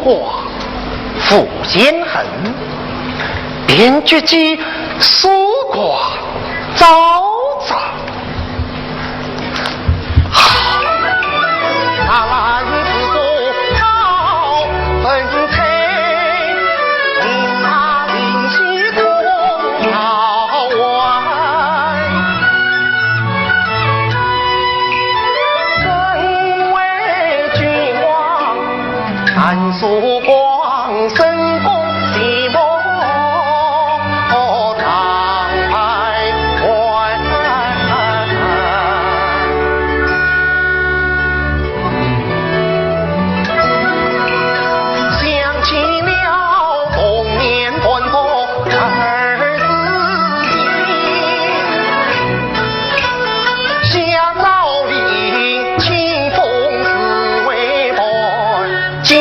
华富坚恨，便觉其苏挂昭昭。好，那兰子多好分配。曙光神功寂寞常徘徊，想起了童年奔波儿子意，想老林清风似为伴家。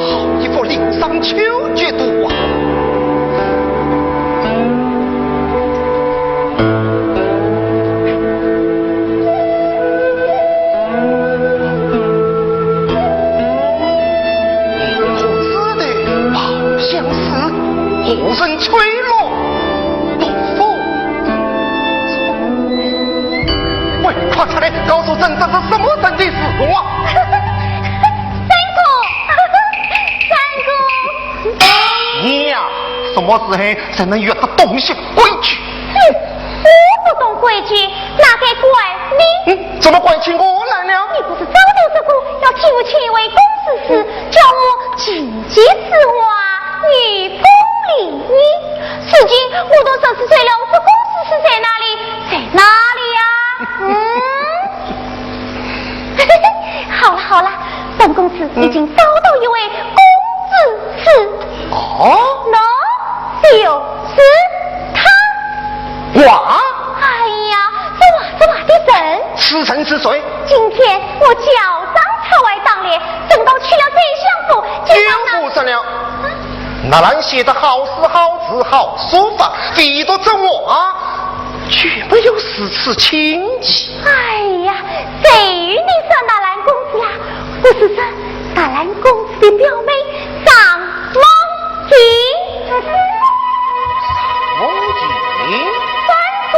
好一副岭上秋绝毒啊！红丝的好相思，无人吹落不服。喂，快出来告诉朕，这是什么神的事故啊？你呀，什么时候才能学得懂些规矩？我不懂规矩，哪该怪你？怎么怪起我来了？你不是早就说过要提我前一位公子时，叫我谨记此话，与公理你。如今我都30岁了，这公子是在哪里？在哪里呀？好了，本公子已经找到一位公子此。那就是他。哇！哎呀，这娃的神！此臣是谁？今天我脚上朝外当脸，正到去了宰相府，冤不成了。那人写的好诗好字好书法，唯独这我却没有诗词情迹。哎呀，谁与你说那兰公子啦？不是这那兰公子的表妹张梦婷。梦境三姑。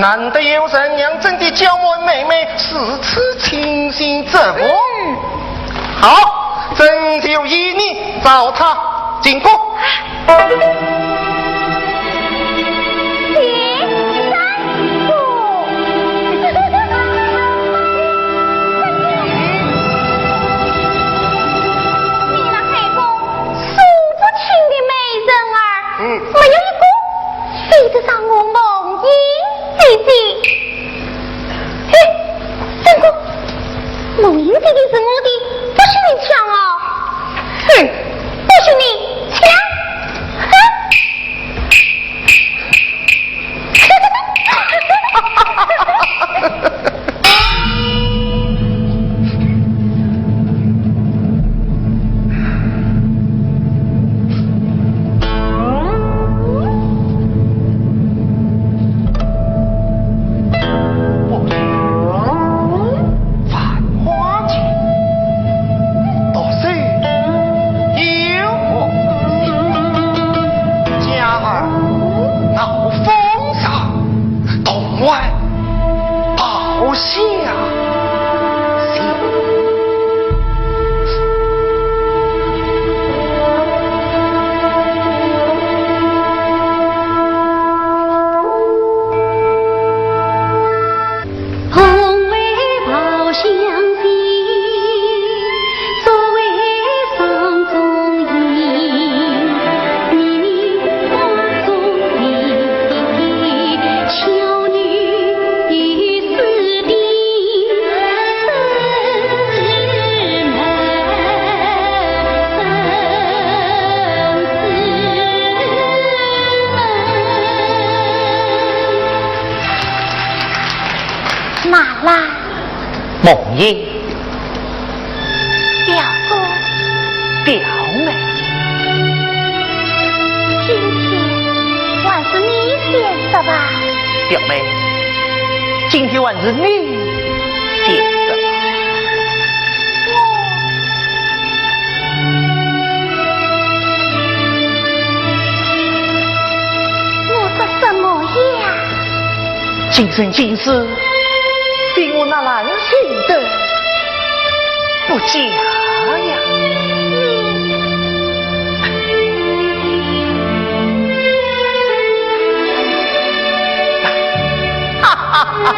难得有人娘真的教我妹妹是此清心之福。好，朕就依你找他进宫。没有一个比得上我梦英姐姐。三哥，梦英姐姐是我的，不许你抢哦！不许你抢！哪来？梦英，表哥，表妹，今天还是你选的吧？表妹，今天还是你选的。我说什么呀？今生今世，比我那兰心的不假呀！哈哈哈哈哈！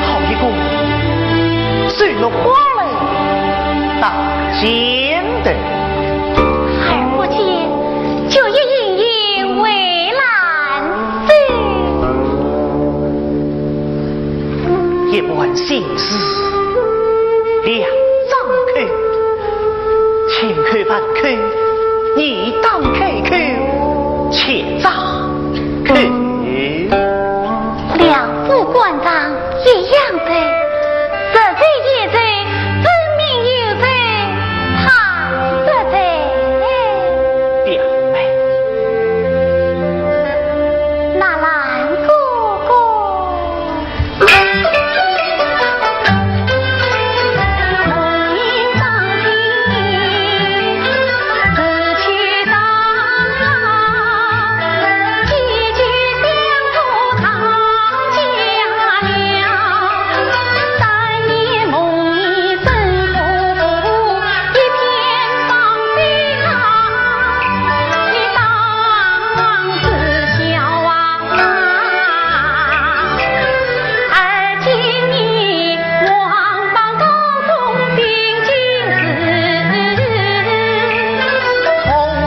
好一个水落花来大仙的。而不见就一隐隐为难子，也不问心事，两张口，千口万口，你当开口，且张口。两副官长一样的，实在也在，分明有在，他实在。表妹，那兰哥哥，梦萦当听，自去当，几句相处唐家了。三年梦萦真苦，一片芳菲啊，你当知晓啊。而今你王邦高中定今日，从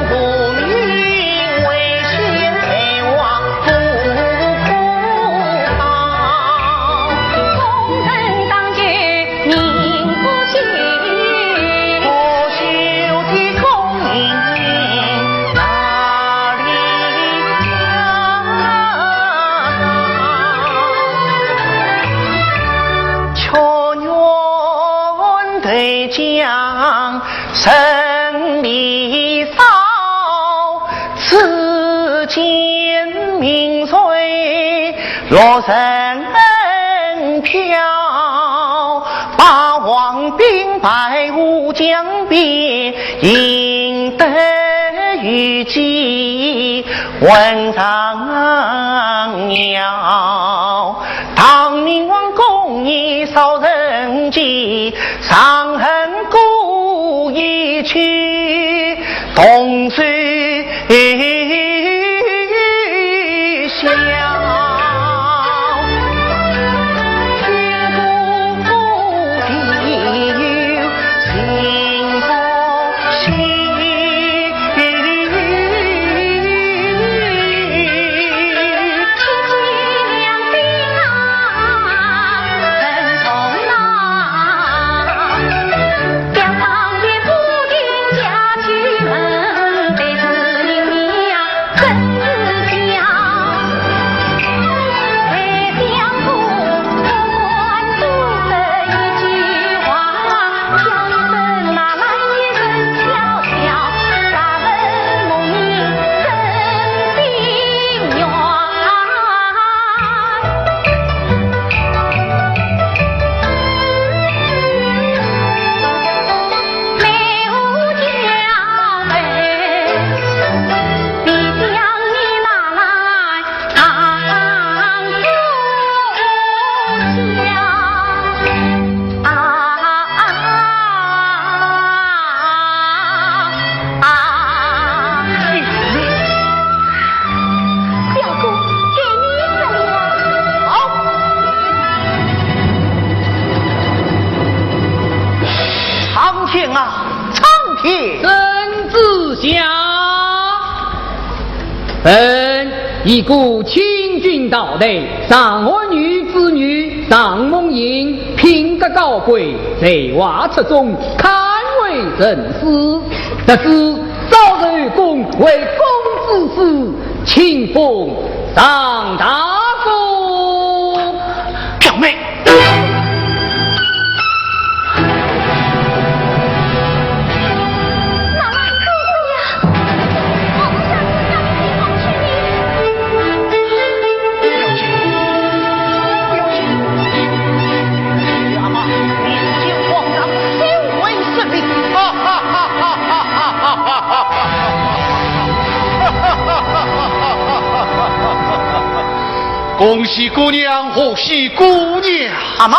不因为心陪望不苦恼，功成当觉名不虚。不朽的功名哪里讲？却愿对将胜利扫，此间名垂落人飘，八王兵败乌江边，赢得虞姬问上鸟。唐明王公义扫人迹，伤痕故意去，同岁笑。本一股清军到内，上我女子女上梦萦，品格高贵，在瓦册中堪为人师。得知赵日公为公之事，请奉上大夫。表妹。恭喜姑娘，贺喜姑娘！阿妈，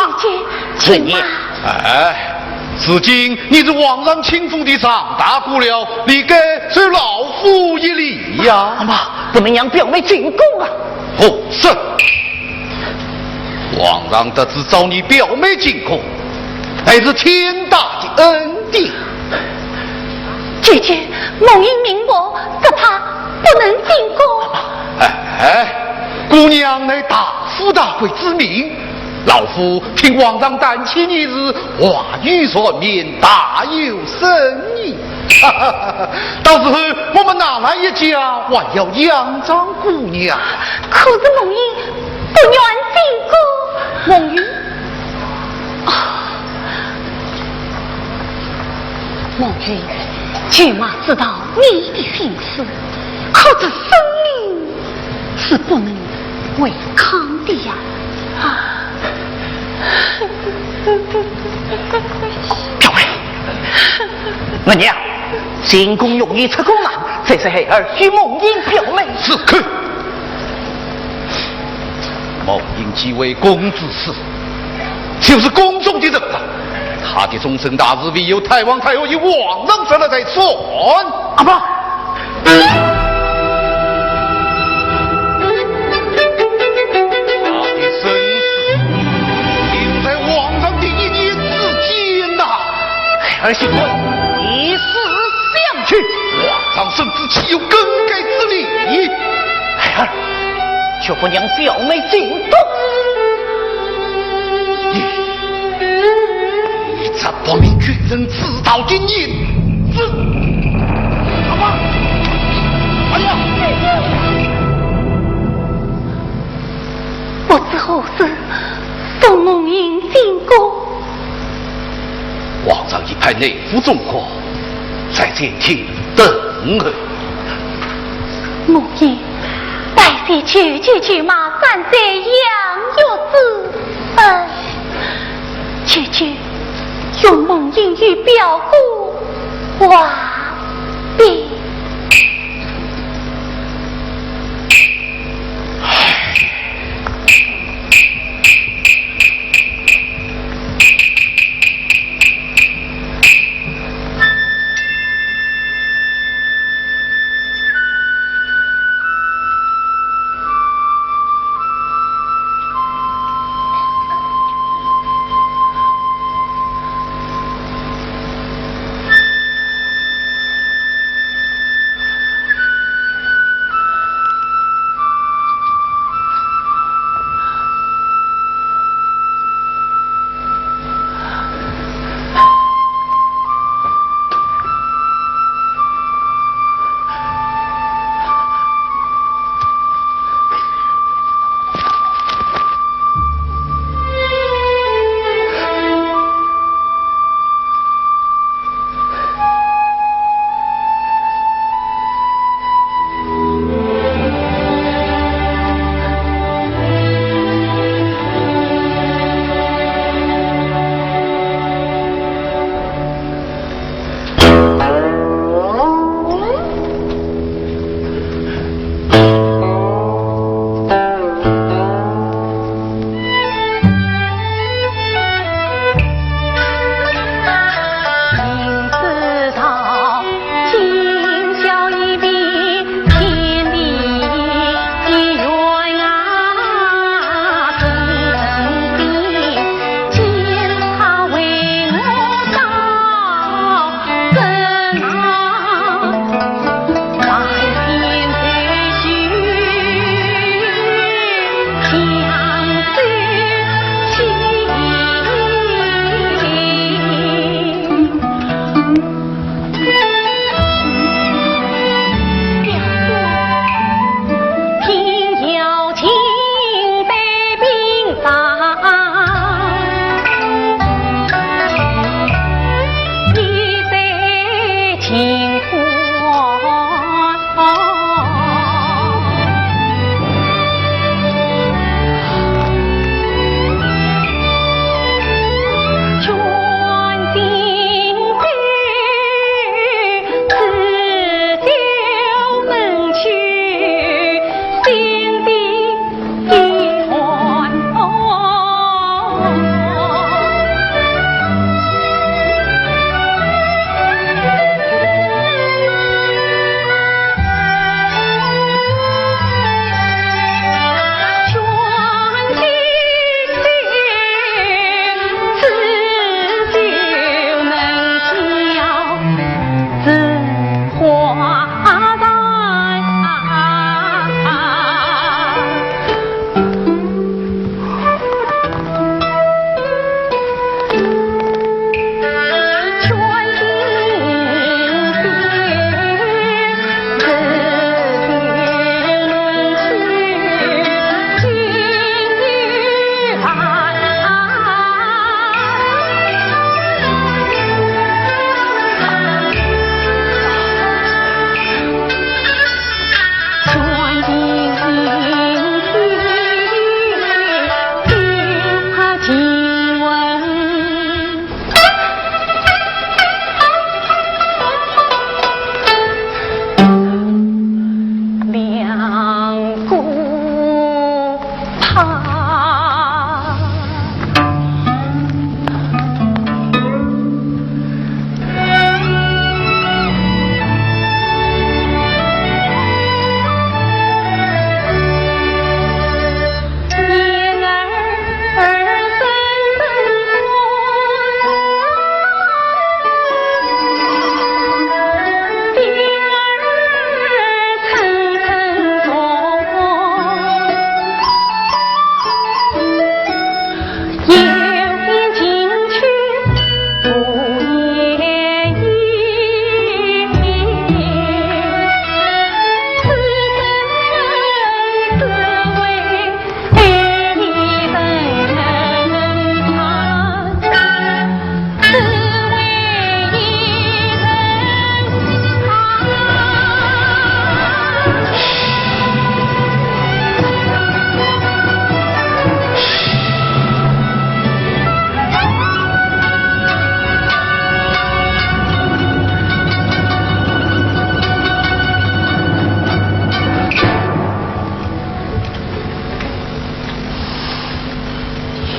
请娘。哎，如今你是皇上亲封的上大姑了，你该受老夫一礼呀！阿妈，不能让表妹进宫啊！不是，皇上得知召你表妹进宫，乃是天大的恩典。姐姐，梦因明我，只怕不能进宫。哎，姑娘乃大富大贵之命，老夫听皇上担起你日话语说面，大有深意。到时候我们哪来一家还要仰仗姑娘？可是梦因不愿进宫。梦云梦云，舅妈知道你的心思，可这生命是不能违抗的呀！表妹，我娘进宫容易出宫难，这是孩儿与梦英表妹。此刻，梦英即为公之事，就是宫中的人了。他的终身大事，唯有太皇太后与皇上说了才算。阿妈。儿媳妇以死相许，皇上甚至岂有更改之理？孩儿，却不让表妹进宫。你这不明军人自导的引子！阿妈，哎呀！不知何时送梦英进宫。皇上已派内府总管在前厅等候。梦英，待谁去舅妈站在养育之恩，舅舅用梦英与表姑话别。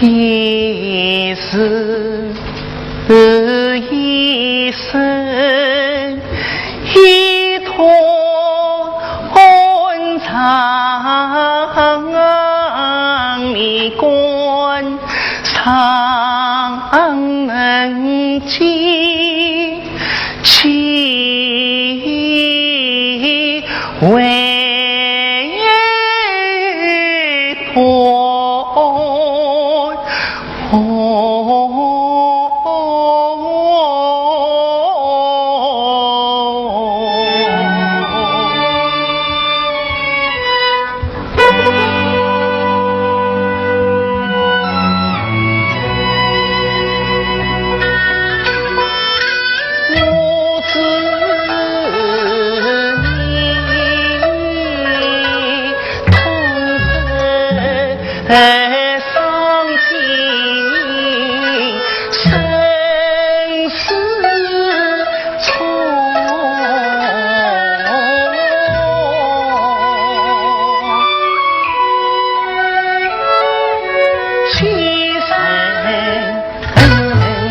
一世一生一托恩长你观上能记其为托伤心生死错，其身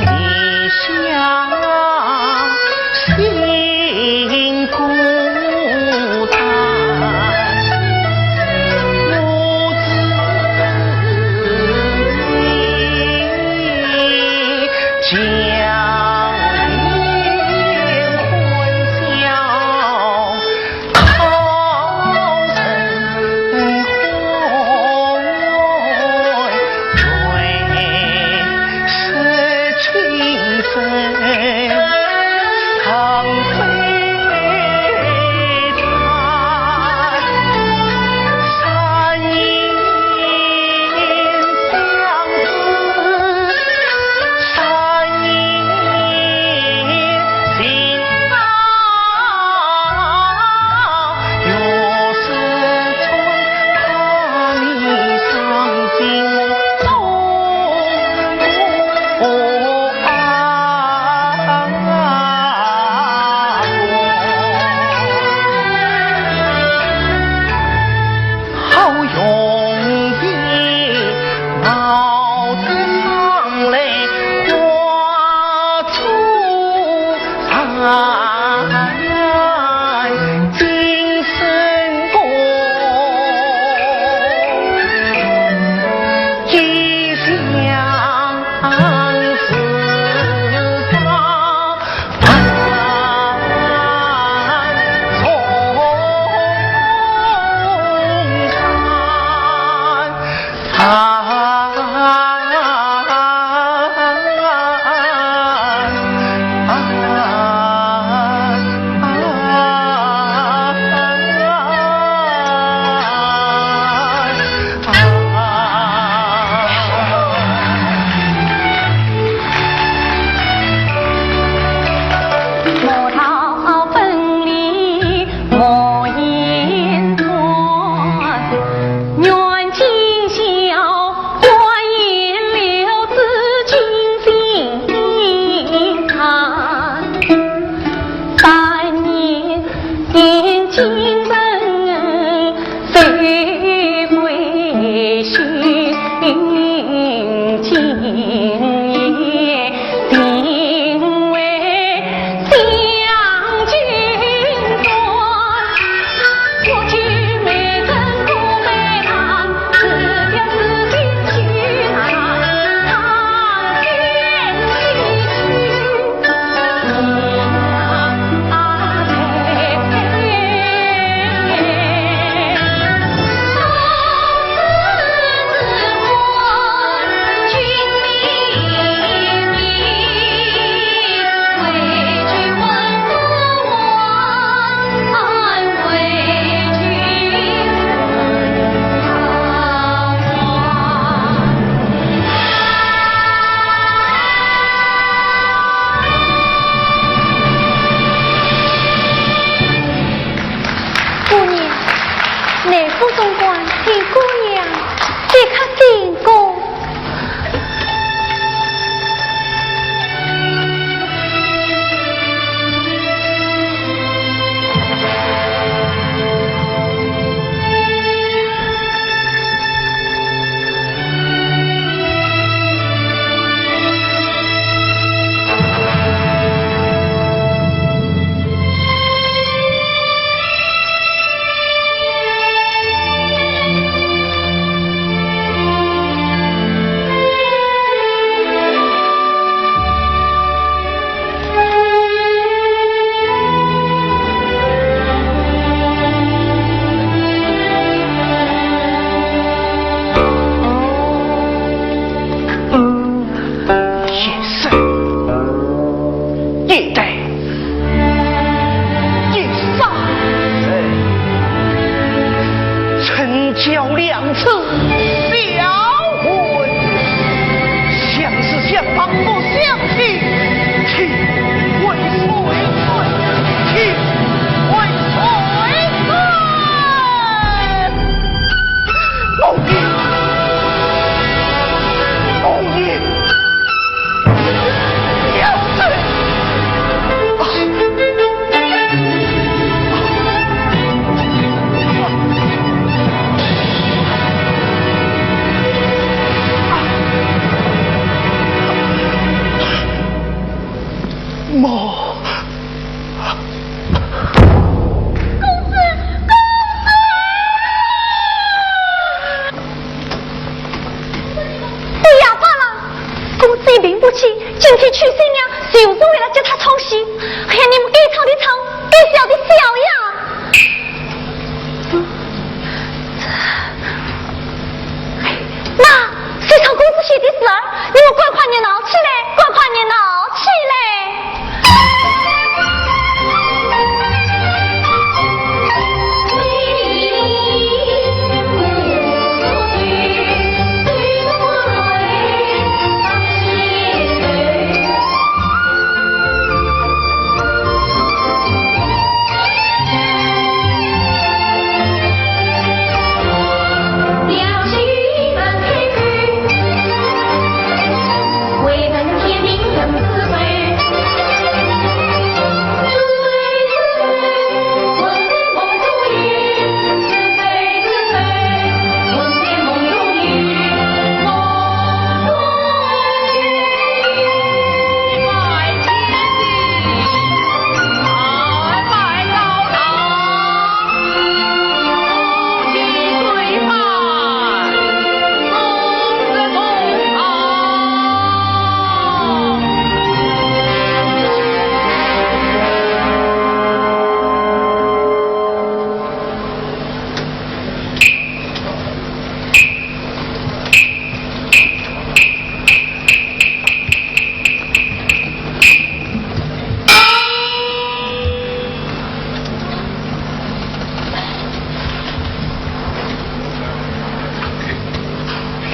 你想心孤单。将灵魂交靠神魂，追是情深，苍飞残，山阴相思。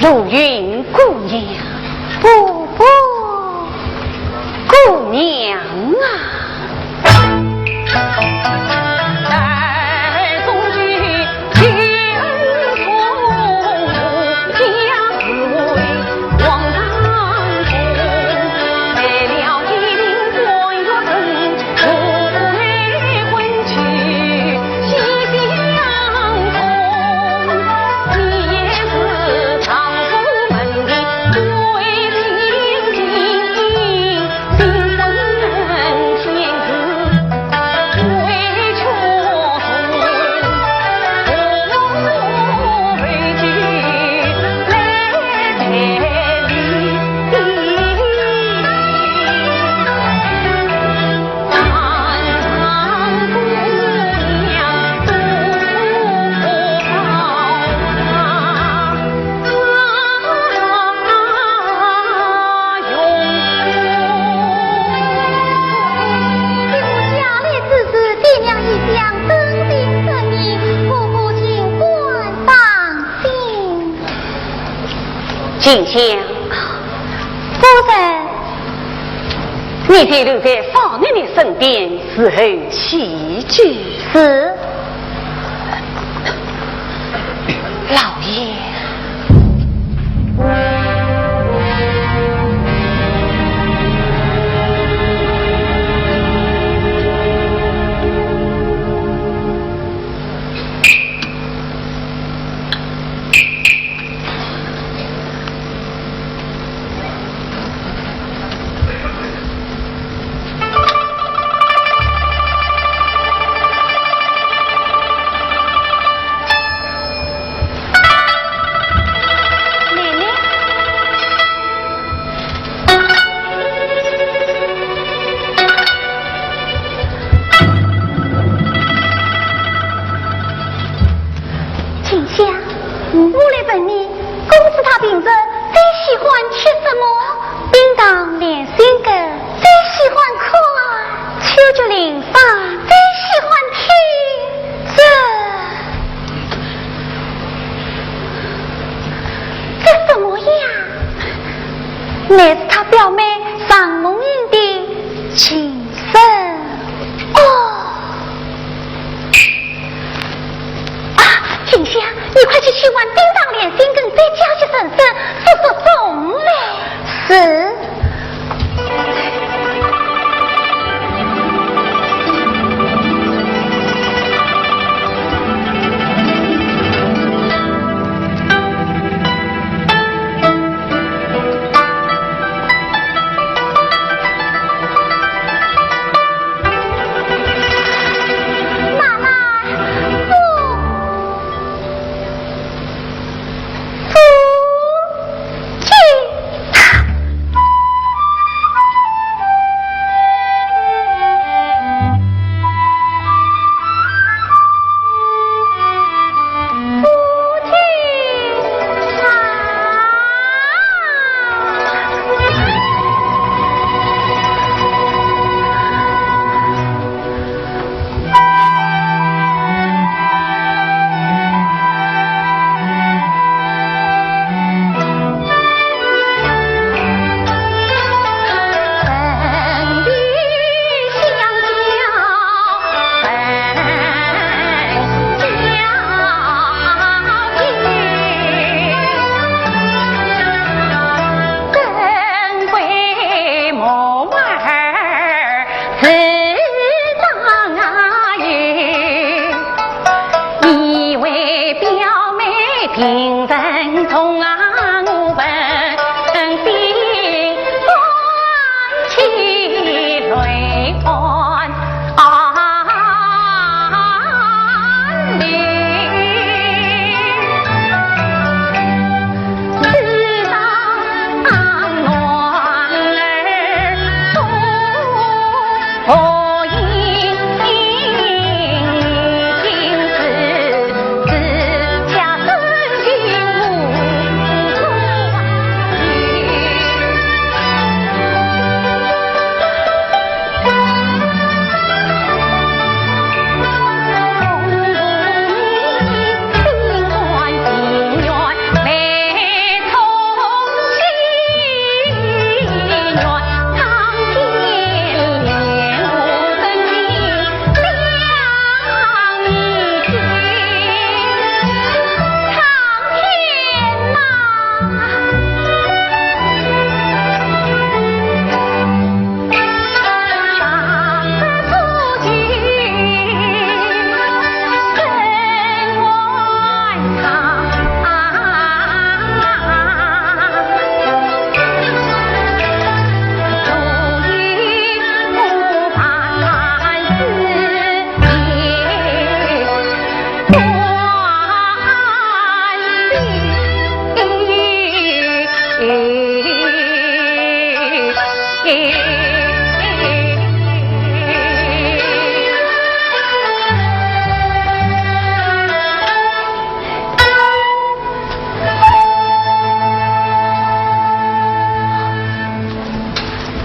如云姑娘，不，姑娘啊。静香，夫人，你得留在少奶奶身边伺候起居。是，老爷。乃是他表妹上梦英的情深静香，你快去取完叮当连心跟再加些神圣，说中嘞。是。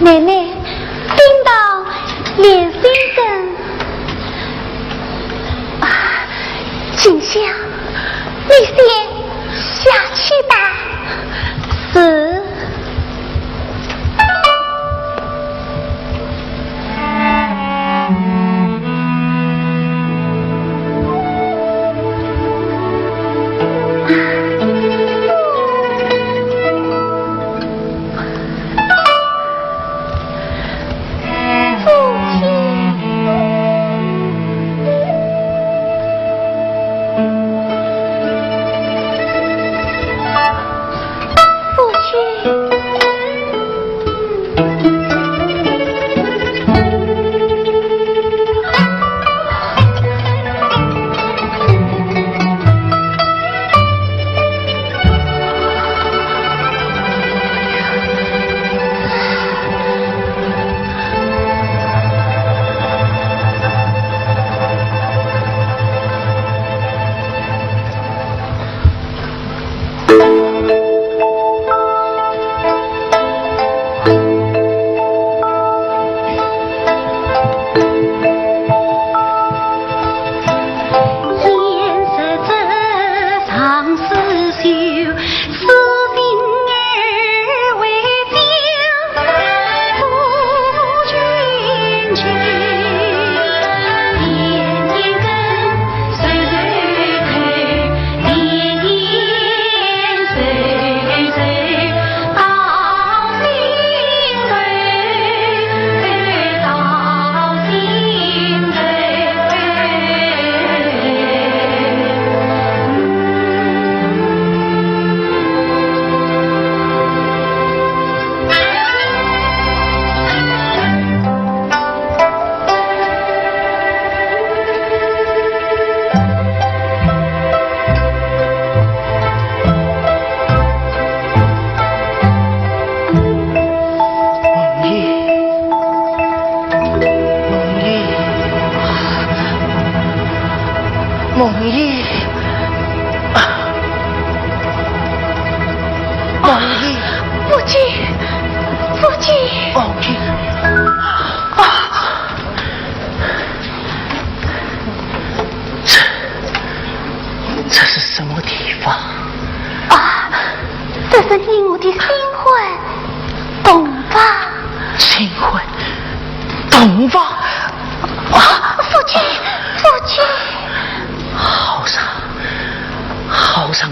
奶奶，听到连先生，景香，你先下去吧。是。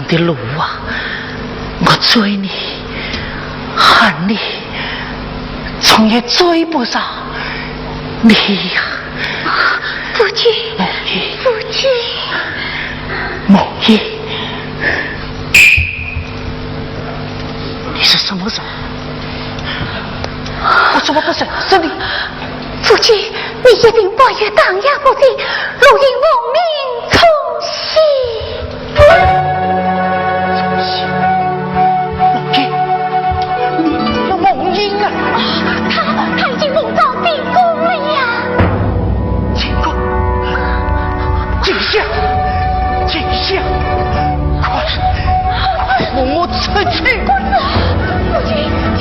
的路啊，我追你，恨你，总也追不上你呀！夫君，夫君，梦怡，你是什么人？我怎么不认识你？夫君，你一定八月当压不进，如因亡命从西。他已经梦到地宫了呀！进宫，景象，景象，快扶我出去！夫君，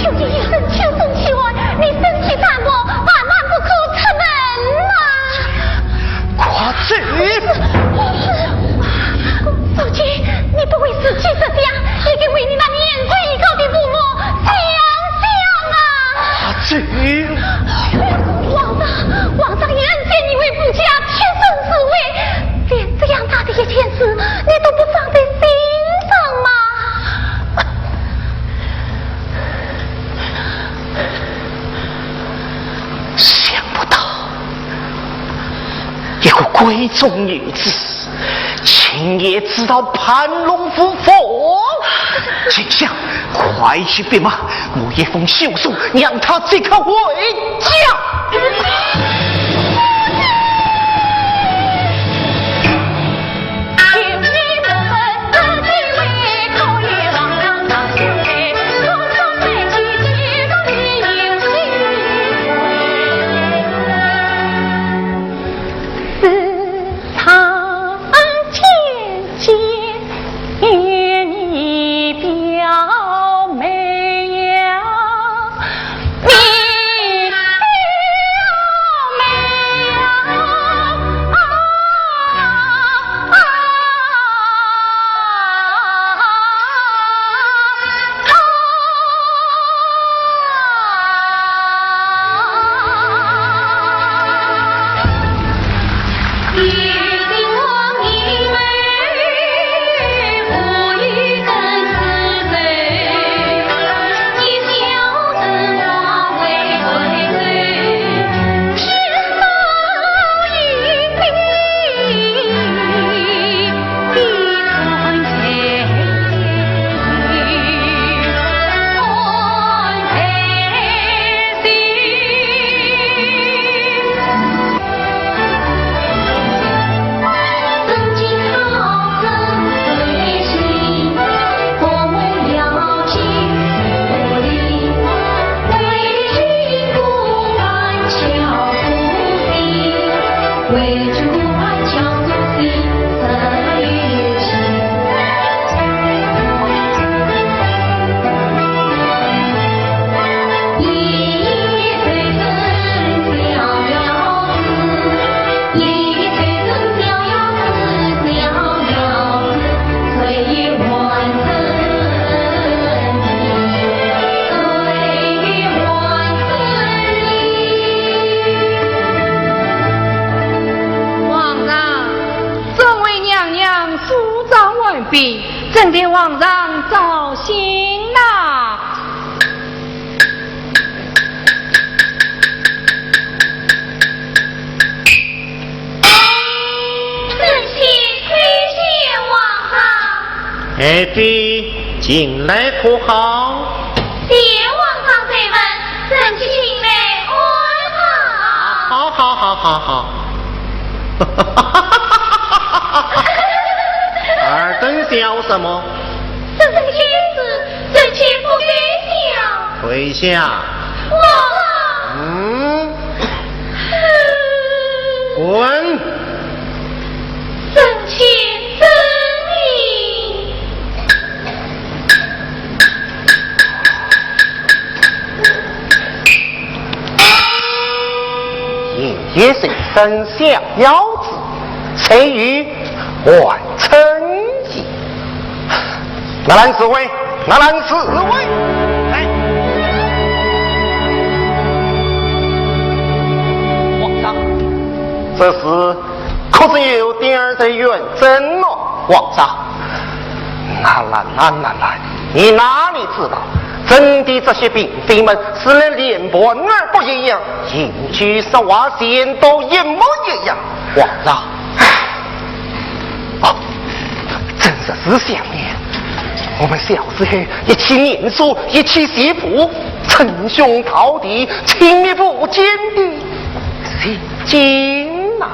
求你一声求生其外，你身体残破，万万不可出门啊！快走！夫君，你不为自己设想，也该为你那年岁已高的父母想想啊！皇上也恩见你为父家贴身侍卫，连这样大的一件事，你都不放在心上吗？想不到一个闺中女子，亲也知道盘龙府凤。景象，快去禀马，我一封休书，让他即刻回家。你完毕，正给皇上造新啦。爱妃进来可好？谢皇上追问，臣妾请来安好。好。尔等笑什么？这件事，臣妾不该笑。跪下。皇上。滚！臣妾遵命。也是生小妖子，谁与还成绩？那蓝四位，来！皇上，这事可是有点儿的远征了。皇上，那来，你哪里知道？朕的这些嫔妃们是连脸薄儿不一样，引居说话线都一模一样。皇上，真是想念我们小时候一起念书，一起写谱，称兄道弟，亲密无间的心经啊！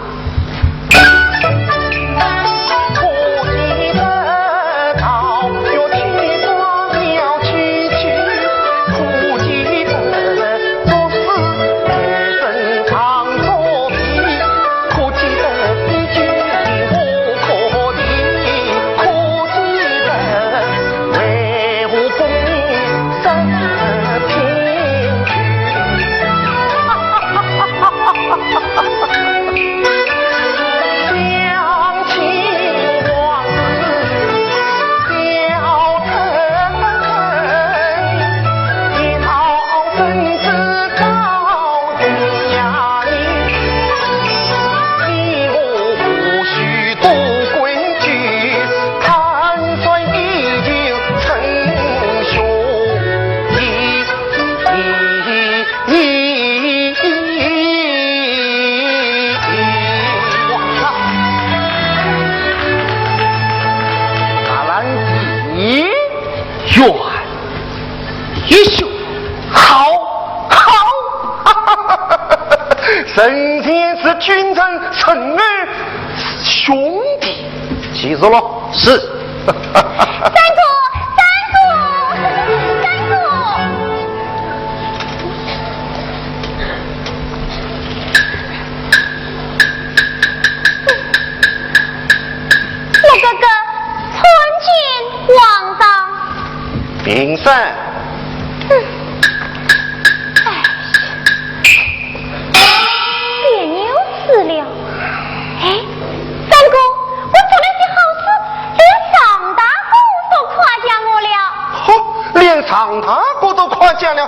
神仙是君臣，臣儿是兄弟，记住了。是。站住！我哥哥参见皇上。禀上。别扭死了。哎，三哥，我做了些好事，连常大哥都夸奖我了。连常大哥都夸奖了，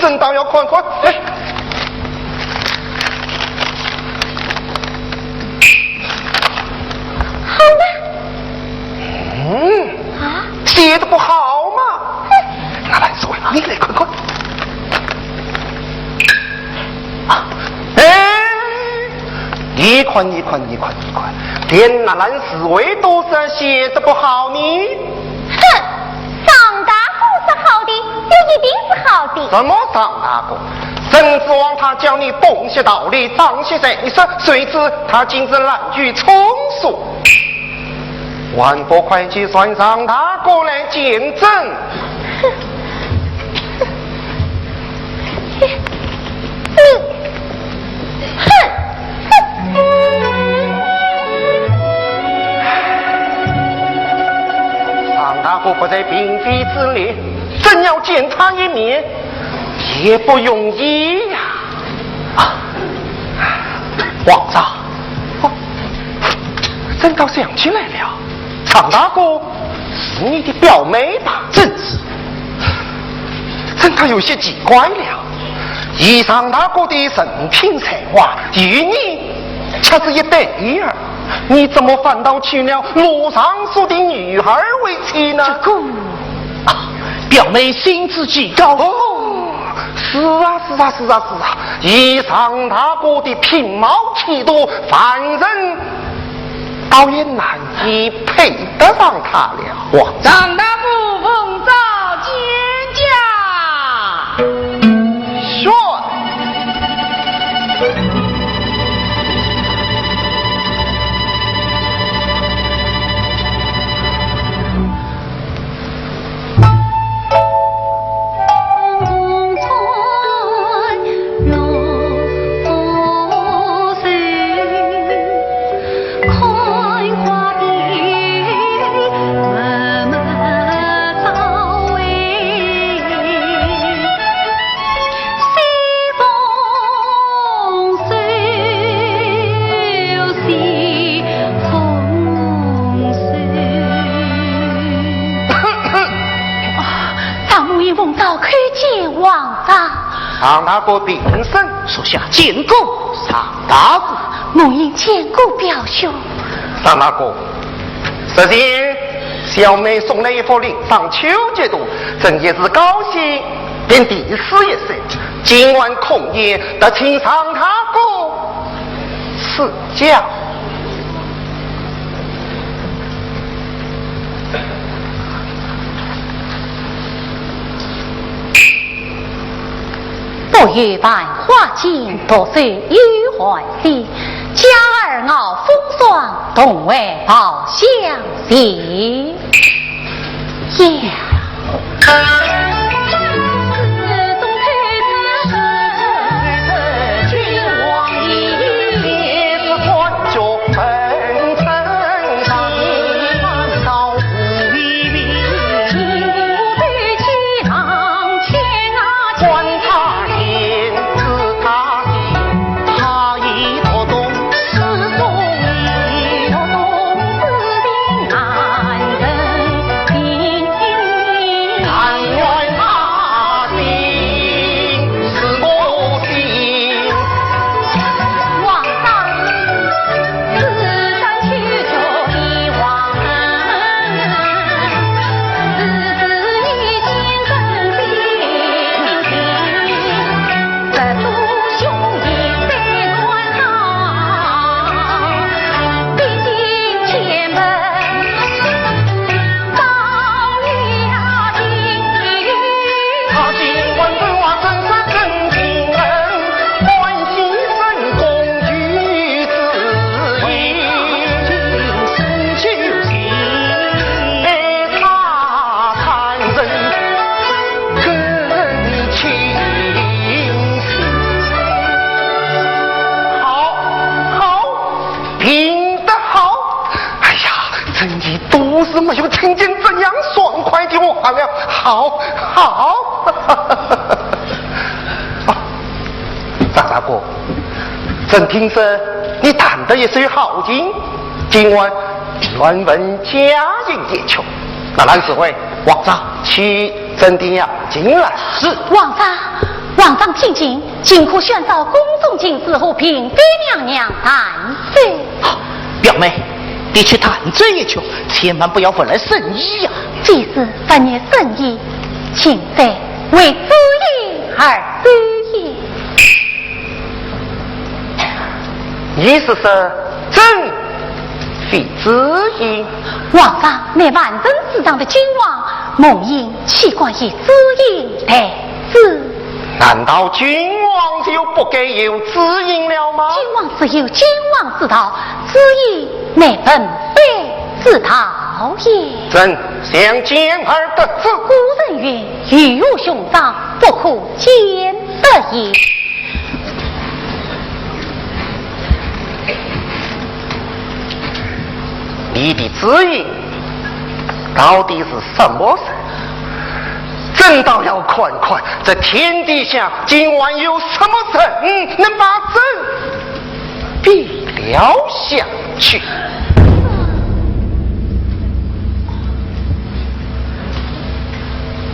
朕倒要看看。来。好吗？写的不好嘛？拿来，四位，你来看看。你看，连那蓝四位都是写的不好呢。哼，上大哥是好的，就一定是好的。什么上大哥？朕指望他教你东些道理，藏些神色，谁知他竟是滥竽充数。万不快去算上大哥来见证。上大哥不在嫔妃之列，真要见他一面也不容易呀。皇上，朕倒想起来了，常大哥是你的表妹吧？正是。朕倒有些奇怪了，以常大哥的人品才华，与你恰是一对儿。你怎么反倒娶了罗上所的女儿为妻呢？这个表妹心智极高哦。是啊，以上大哥的品貌气度，凡人倒也难以配得上他了。哇！张大夫奉召见驾。说。常大哥平身，属下见过常大哥。母应见过表兄。常大哥，这前小妹送来一幅领上秋节图，朕也是高兴，便第四一声，今晚空宴得请常大哥赐教。不与万花间，多岁与怀心。家儿傲风霜，同为报相惜。呀。没有听见这样爽快的话了，好，张大哥，朕听说你谈的也是有好劲，今晚专门加饮解求。那蓝指挥，王上去镇定呀，进来。是王上请进，今可宣召宫中进士和嫔妃娘娘谈罪。表妹。你去谈这一球，千万不要分来生意呀！即使分也生意，请在为知意而知也。意思是朕非知意。皇上乃万人之长的君王，梦萦岂管以知意待之？难道君王就不该有知音了吗？君王自有君王之道，知意乃本非之道也。朕想见而得之。古人云：“鱼无兄长，不可见得也。”你的知音到底是什么事？朕倒要看看，这天底下今晚有什么人能把朕比了下去。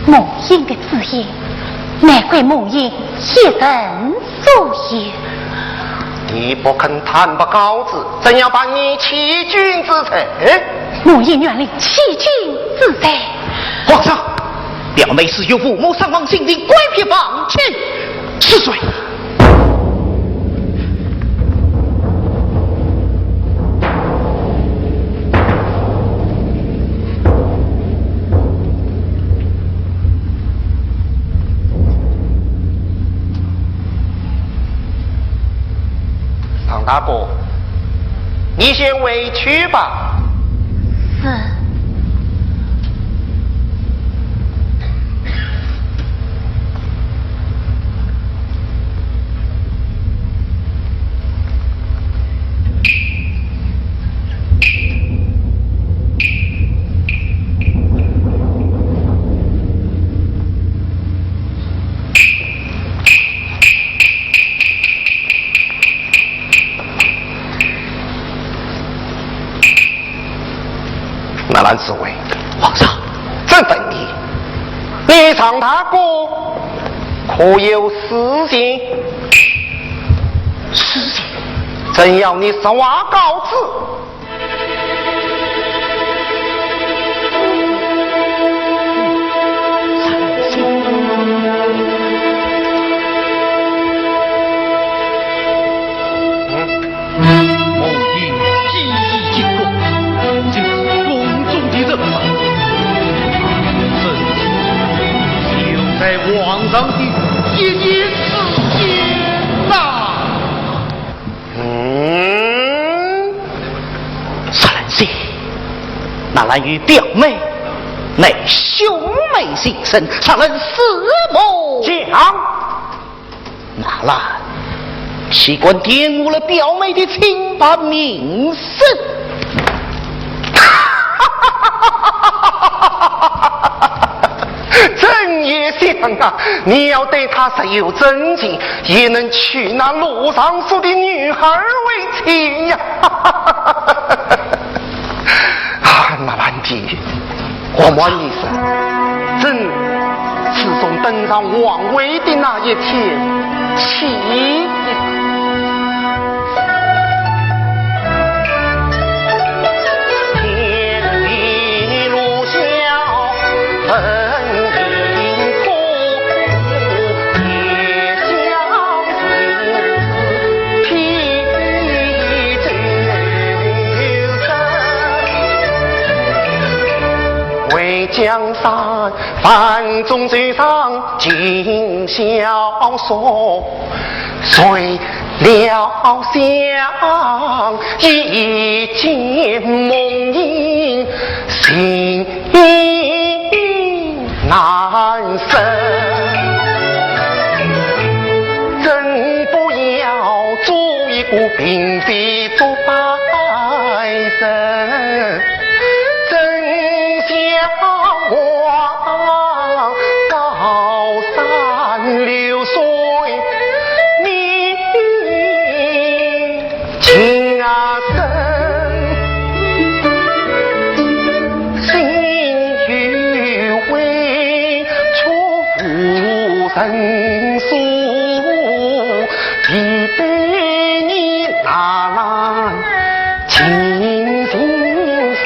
梦萦的知音，乃归梦萦一人所也。你不肯坦白告知，怎样办你欺君之罪？我应愿令欺君之罪。皇上，表妹是有父母伤亡心灵，乖僻放弃，是谁？唐大哥，你先回去吧。是。纳兰侍卫，皇上，朕问你，你常大哥可有私情？私情？朕要你实话告知。在皇上的一念之间呐！沙兰西，纳兰与表妹乃兄妹心深，常人四目讲。纳兰岂管玷污了表妹的清白名声？朕也想啊，你要对他实有真情，也能娶那路上说的女孩为妻呀！啊，那兰弟，我问你是，朕自从登上王位的那一天起。江山繁中最上尽萧索，谁料想一见梦萦，心难生。真不要做一个嫔妃做拜神，真想我高山流水，你情深，心与味出人书，一对你纳兰情心深。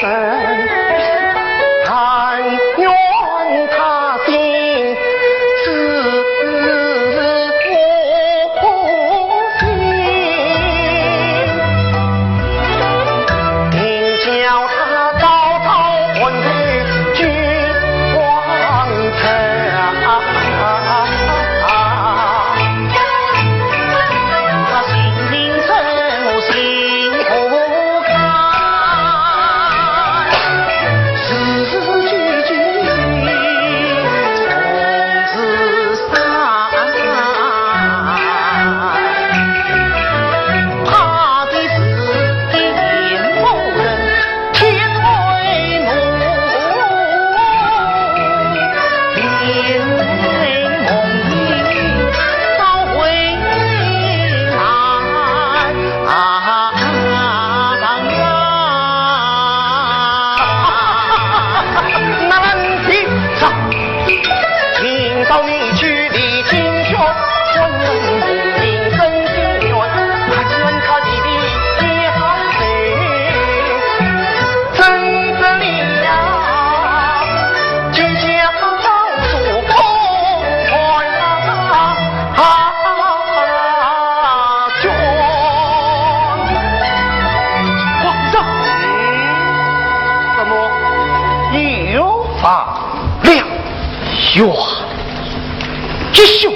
发两旋一旋。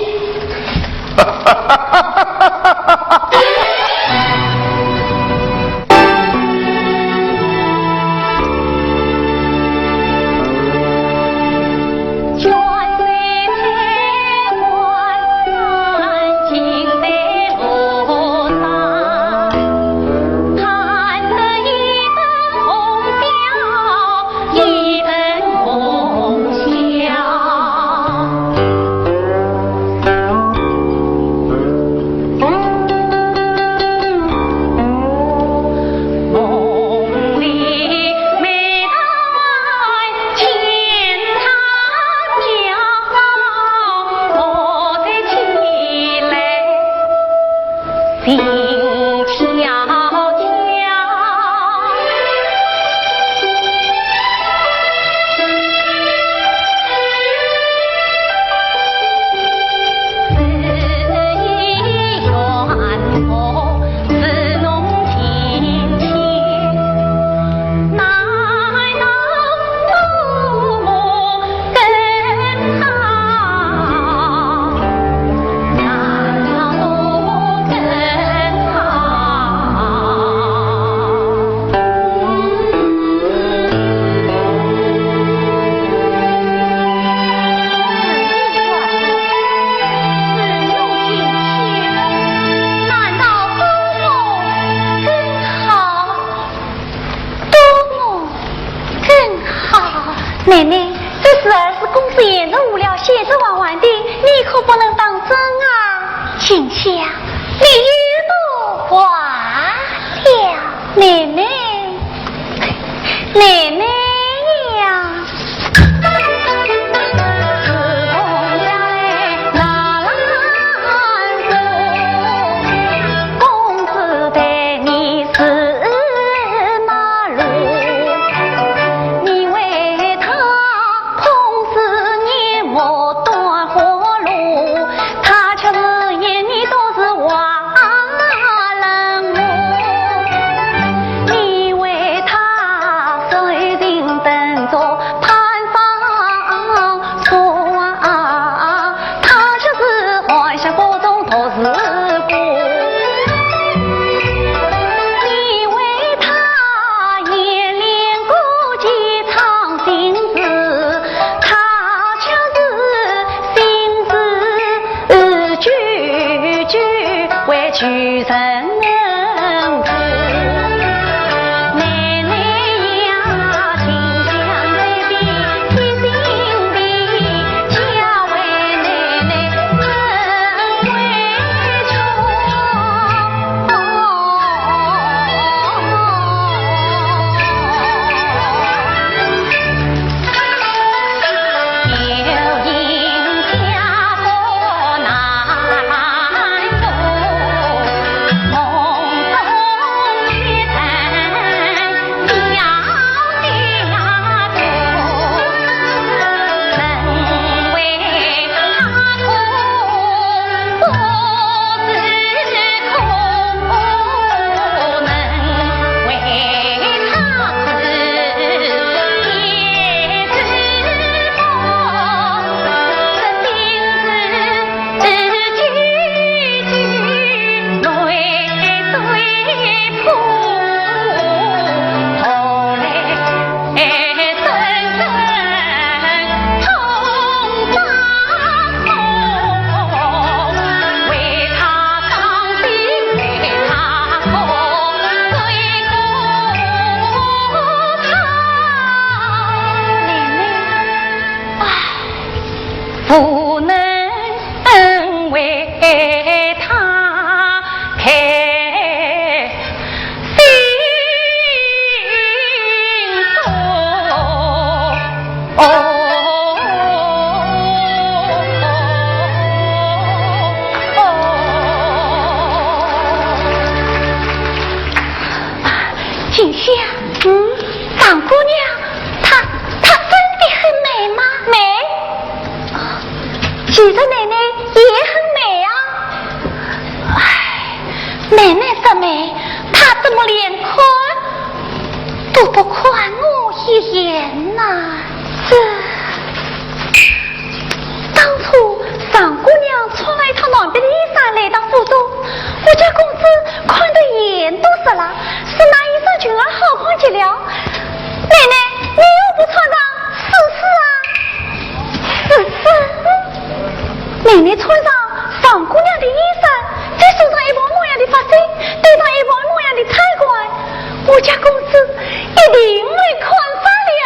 奶奶，这事儿是公子言的无聊写着玩玩的，你可不能当真啊！心想，你又都完了，奶奶，奶奶呀！举人能知，奶奶呀，心想内的贴心的，家为奶奶更为穷。有因家国难容。妹妹穿上上姑娘的衣裳，再送上一模模样的发簪，戴上一模模样的彩冠，我家公子一定会看上了。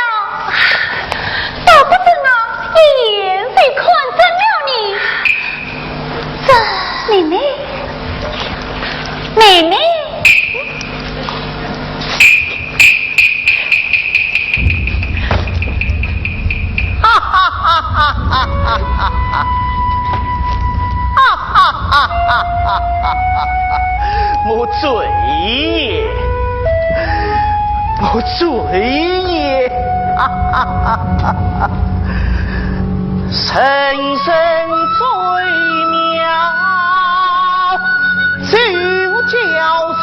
倒不等啊，一眼就看上了你。这妹妹，妹妹。我罪也，我罪也，深深罪苗就叫神。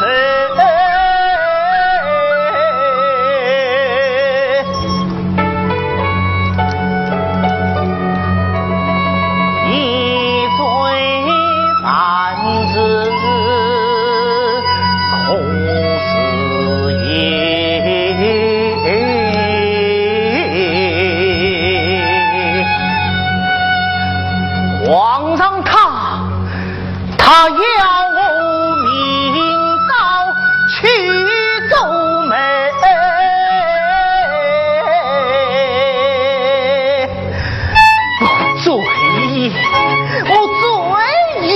皇上他要我明早去走门，我罪也，我罪也，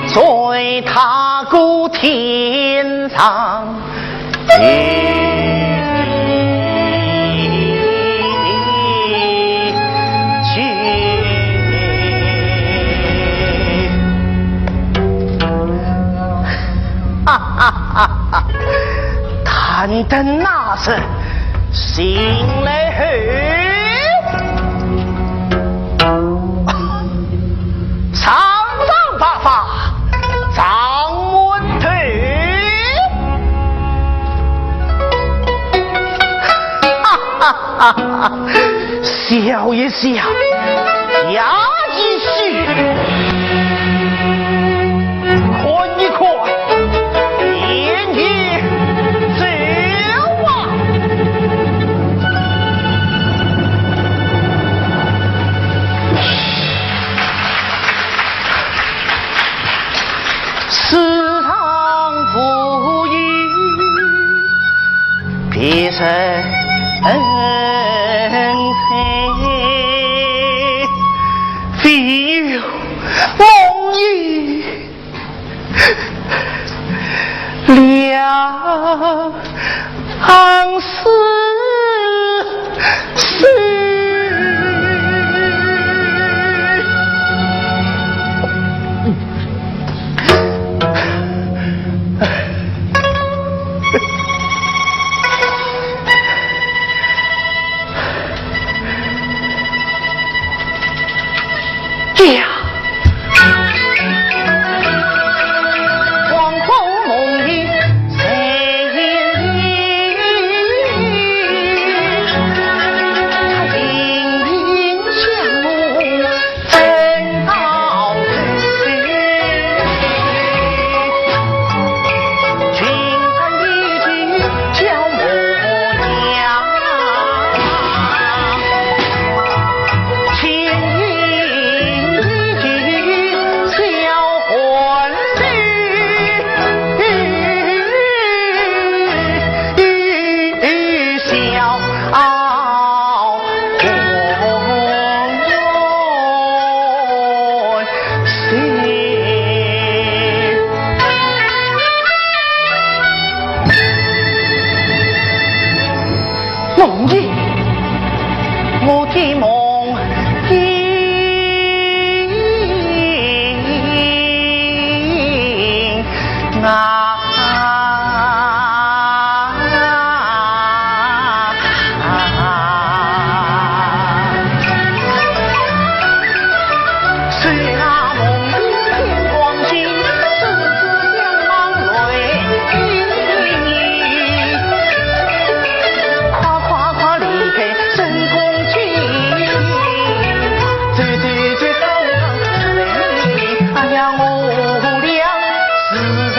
罪他顾天上谈的那是心来后，上上发发张文腿，笑一笑，牙一续，看一看。世上不语，别生悲，非有梦语两世事。梦里，我的梦境啊，虽那梦里天光晴，世事相茫泪盈盈。夸离开真空去，最高高累，哎呀我俩是人。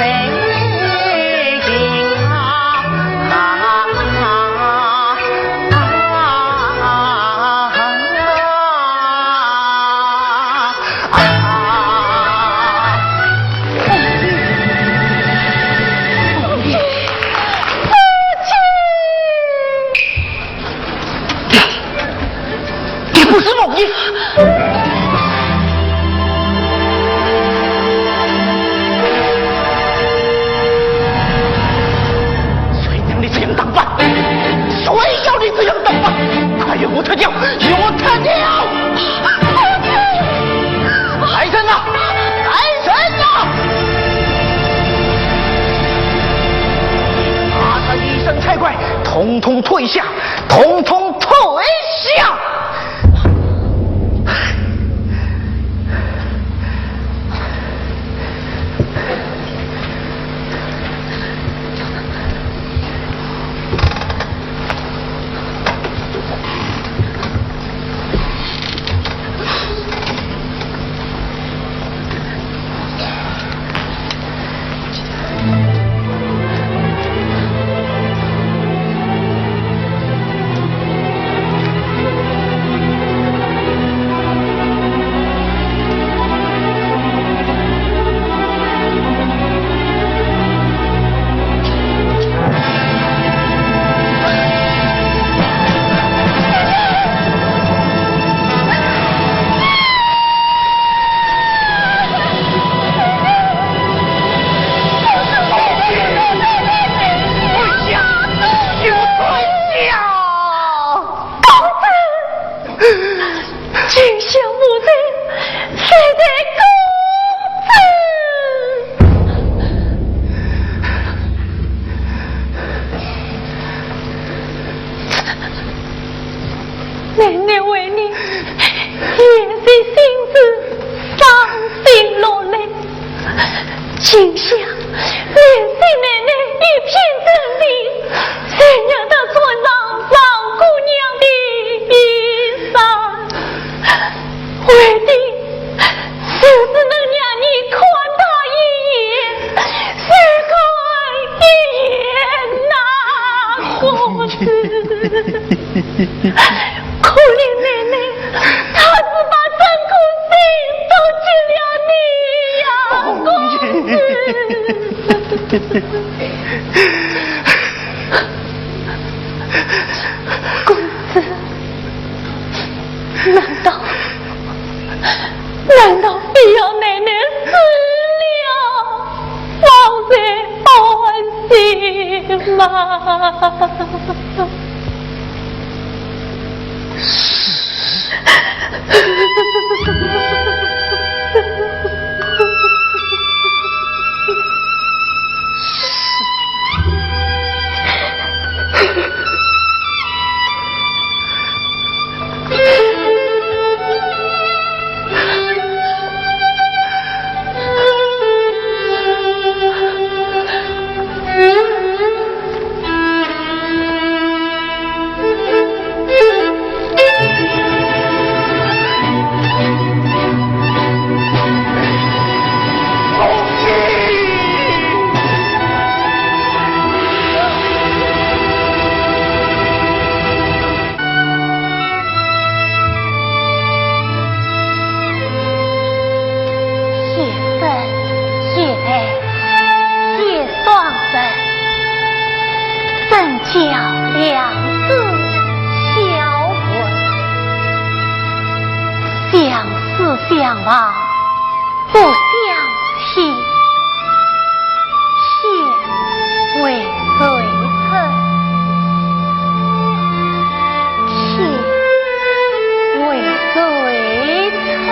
你！谁让你这样当饭？谁要你这样当饭？快用我特教，用我特教！来人呐！来人呐！把他一身财怪统统退下，统统退下！难道非要奶奶死了，老才安心吗？相忘不相弃，妾为随臣，妾为随臣。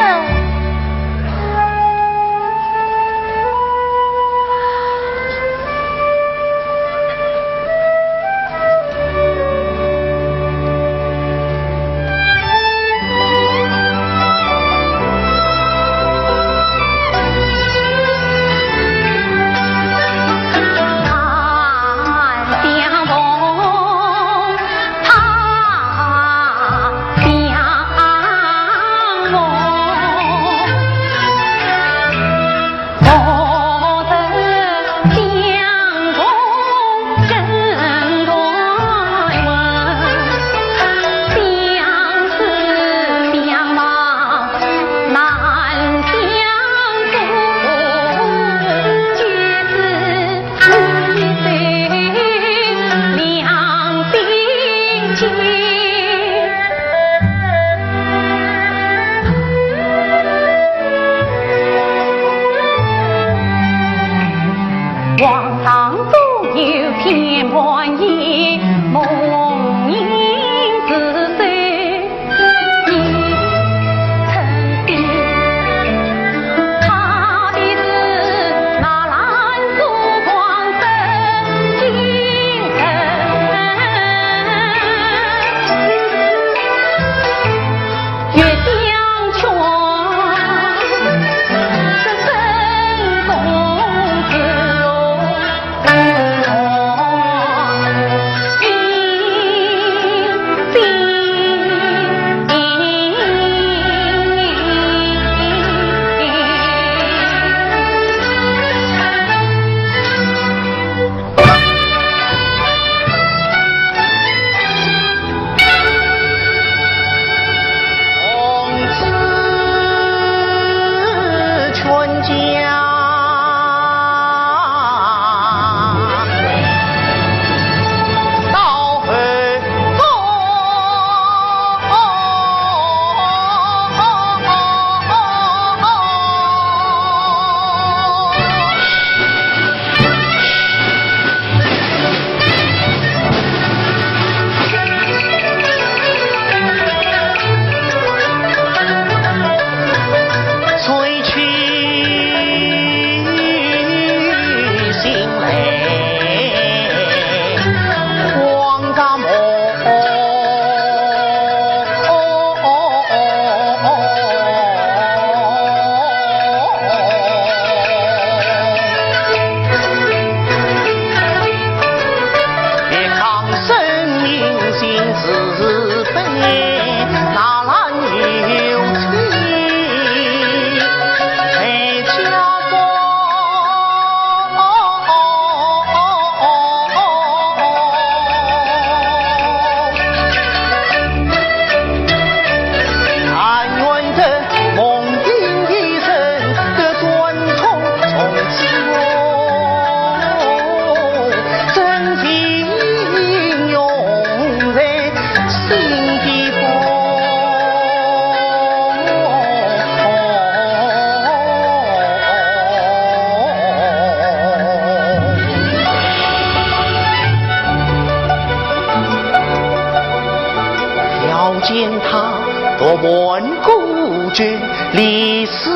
见他多顽固决，历史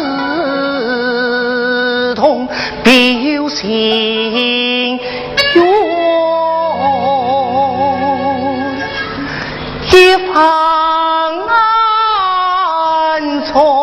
同表心愿，一方安从。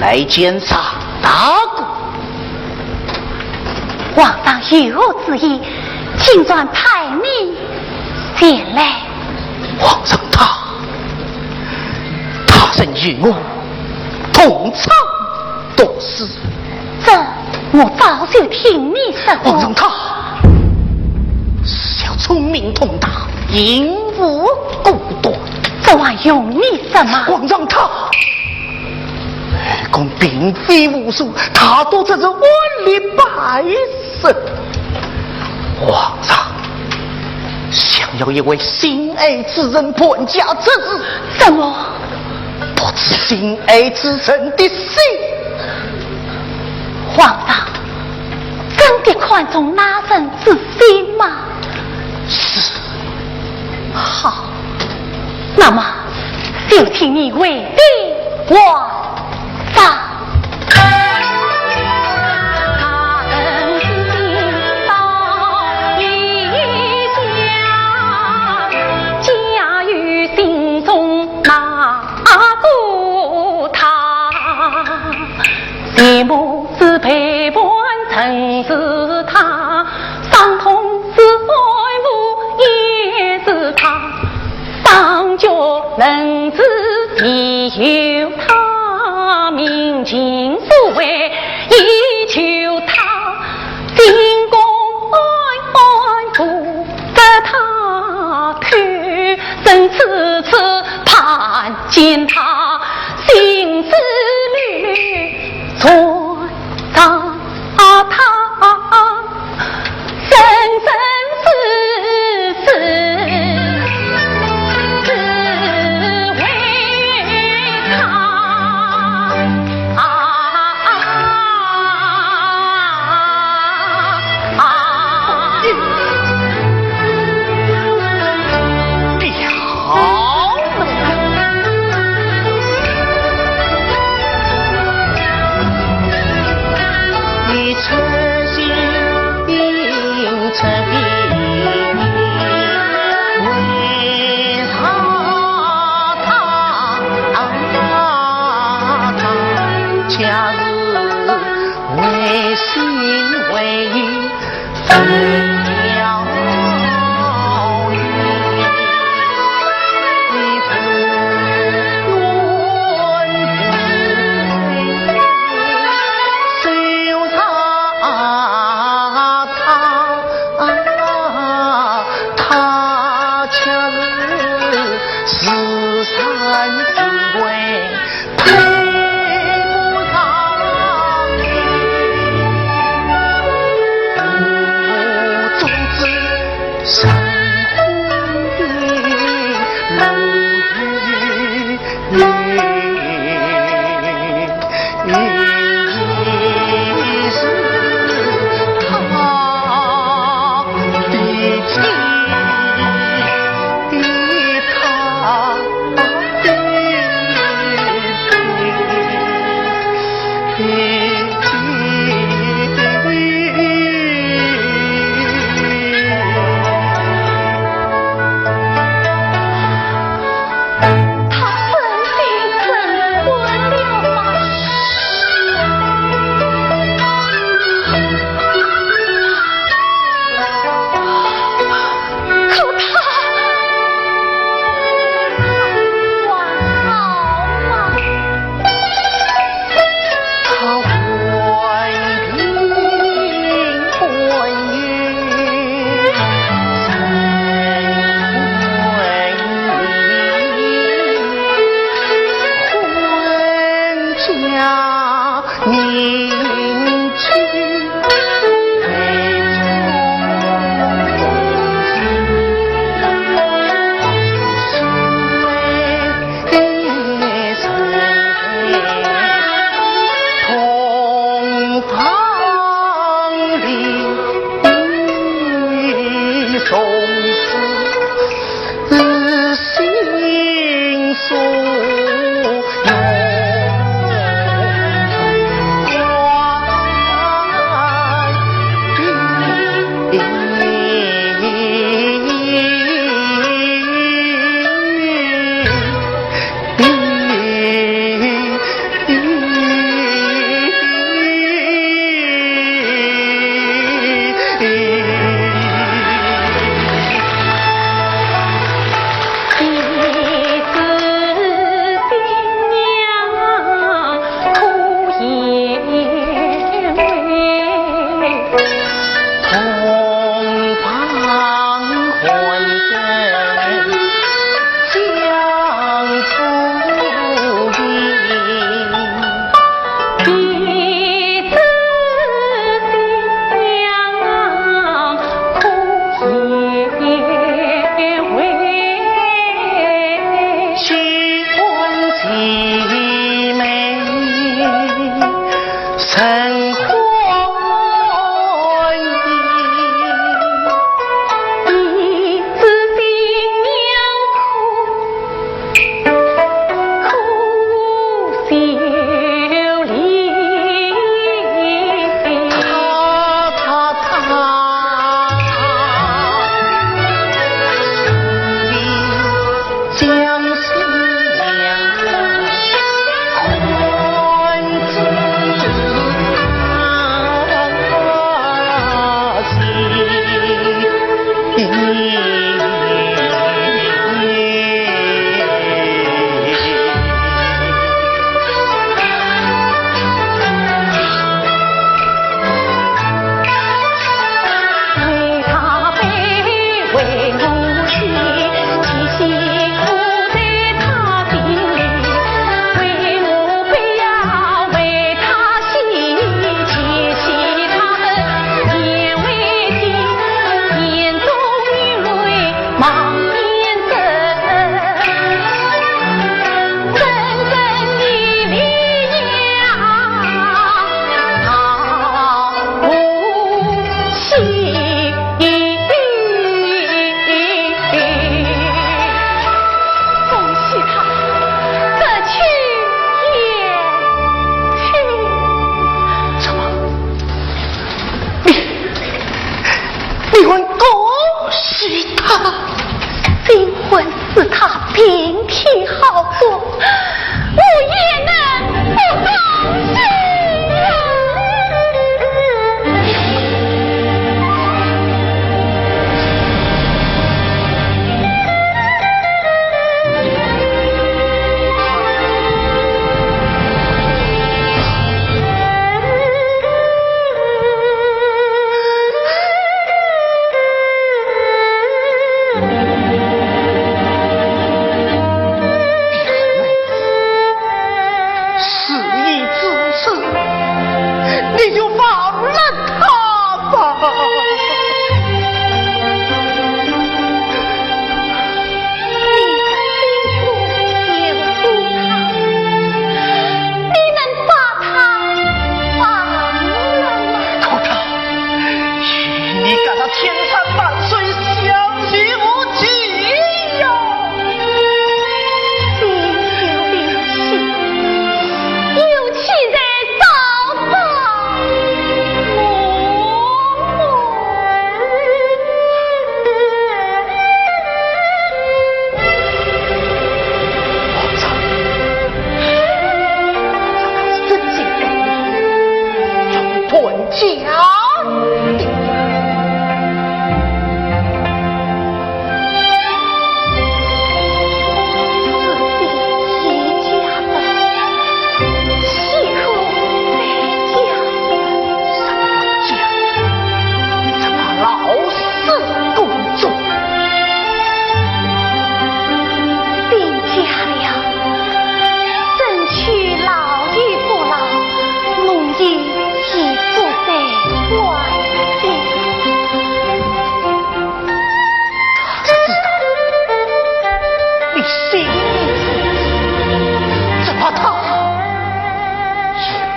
来检查大鼓，皇上有旨意，请转派命前来。皇上他人与我同场斗死，这我早就听你说过。皇上他是要聪明通达，因无顾短，这还用你什么？皇上他公并非无术，他都这是万历百胜。皇上想要一位心爱之人判家之子，什么？不知心爱之人的心。皇上真的看重那人之心吗？是。好，那么就请你为帝皇上。一母子陪伴曾是他，伤痛是爱慕也是他，当家人子只有他，明镜所为以求他，金光爱护着他，推生次次盼见他，心思缕缕错上他，生生世世只为他。假日为心为意分了你不愿修他假日是山之归他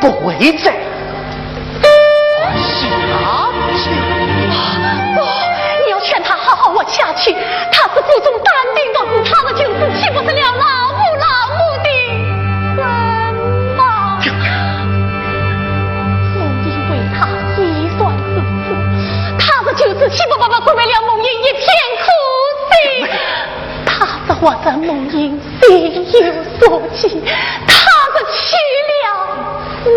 不为贼。我下去。不，你要劝他好好活下去。他是腹中担定的事，他的救死岂不是了老母的人吗？梦英为他计算生死，他的救死岂不把归为了梦英一片苦心？他是我的梦英心有所寄，他的去了，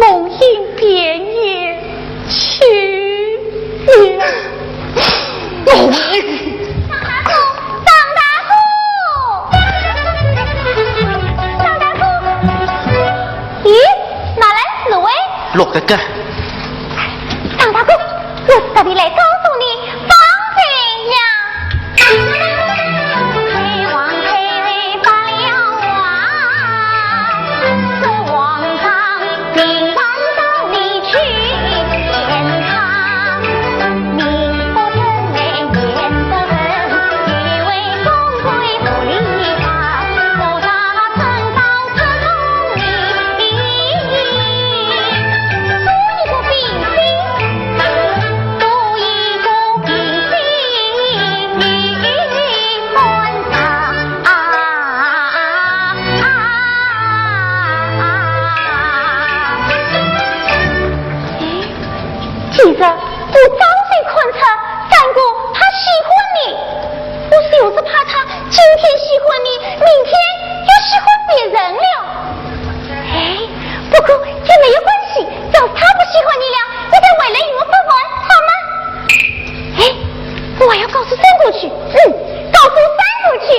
梦英便也去了。梦英。落个根。张大哥，我是特地来告诉你，方怎样？黑王黑发了啊，这王上命难到你去见他，名不正言不正，以为公规不理他，手杀趁刀刺中你。记着，我早就看出三哥他喜欢你，我就是怕他今天喜欢你，明天又喜欢别人了。哎，不过这没有关系，要是他不喜欢你了，你再回来与我分完好吗？哎，我要告诉三哥去，告诉三哥去。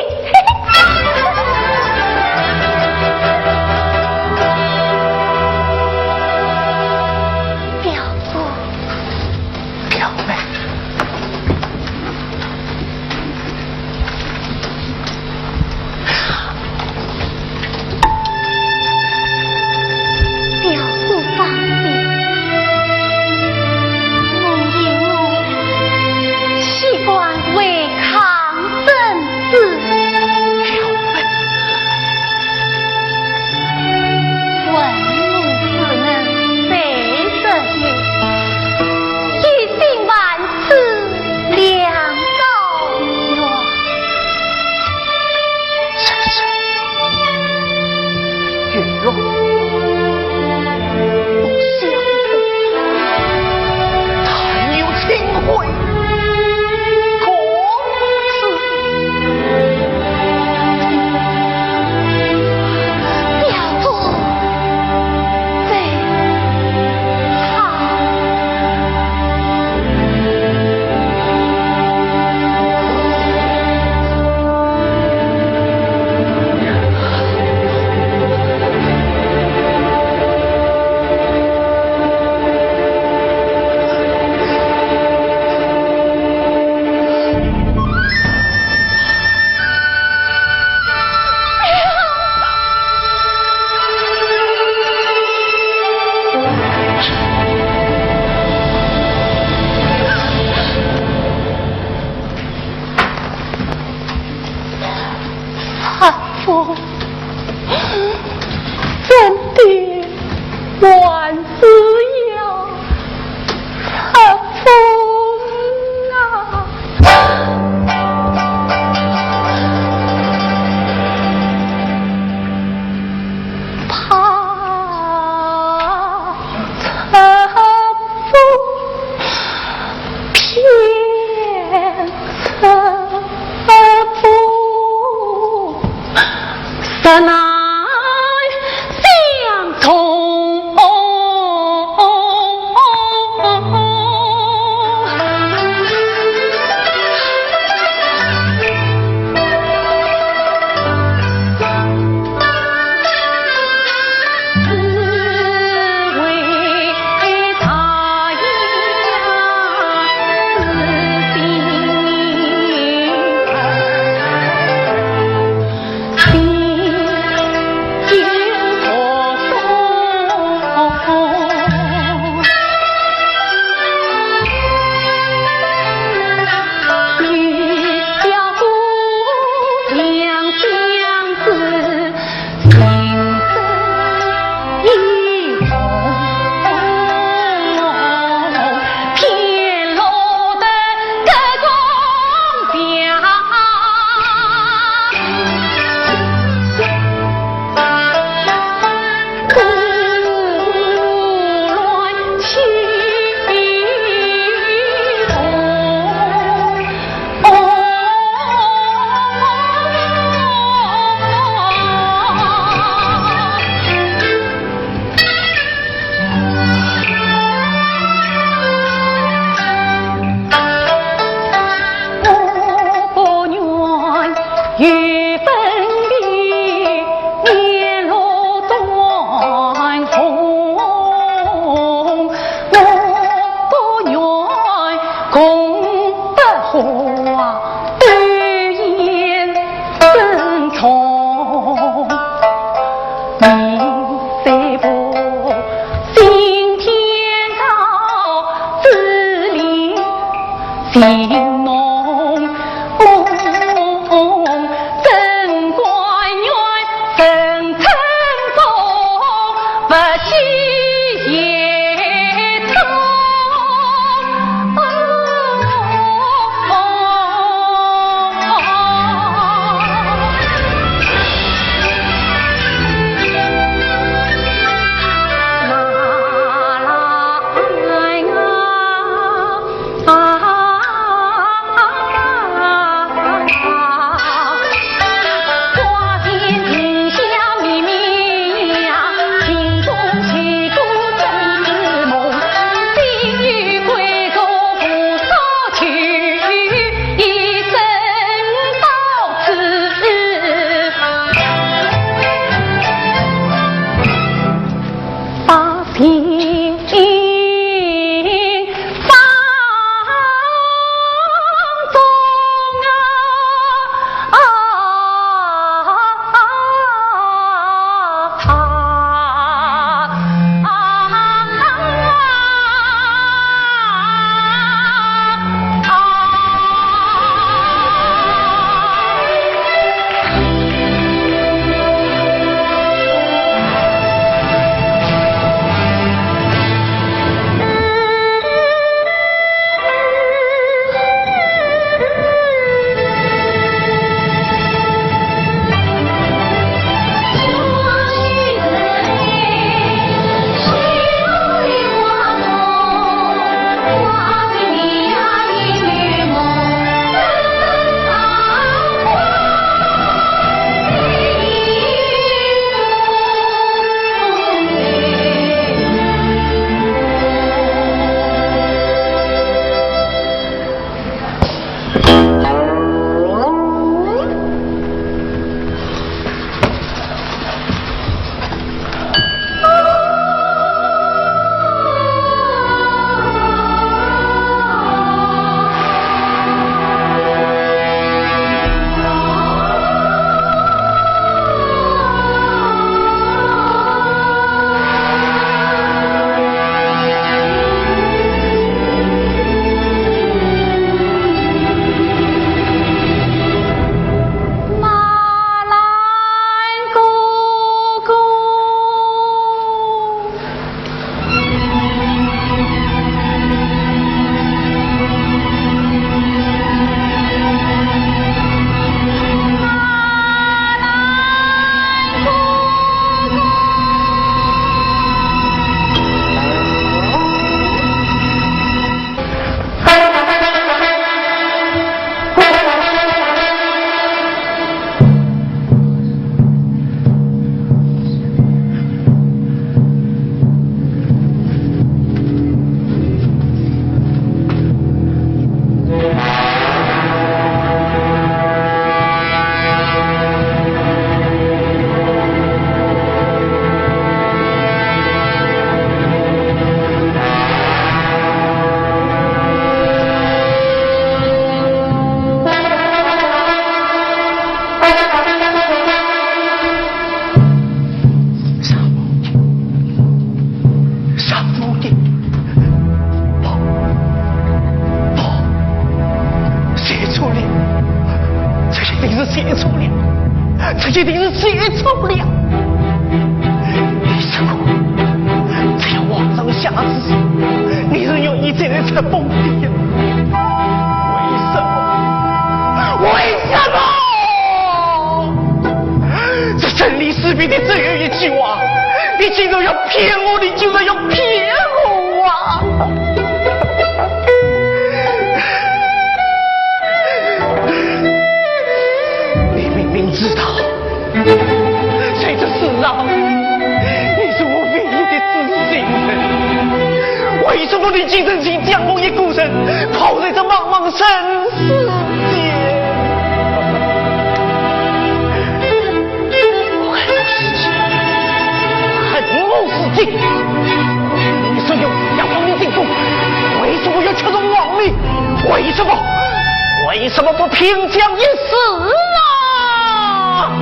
难相同。这一定是结仇了。为什么只要皇上下旨，你仍有一切的才崩地？为什么？为什么？这生离死别的最后一句话，你竟然要骗我！你竟然要骗我啊！你明明知道，在这世上，你是我唯一的知心人，为什么你竟忍心将我一孤身抛在这茫茫生死间？恨我死尽，你说有要帮你进宫，为什么要抢走王位？为什么？为什么不平将一死啊？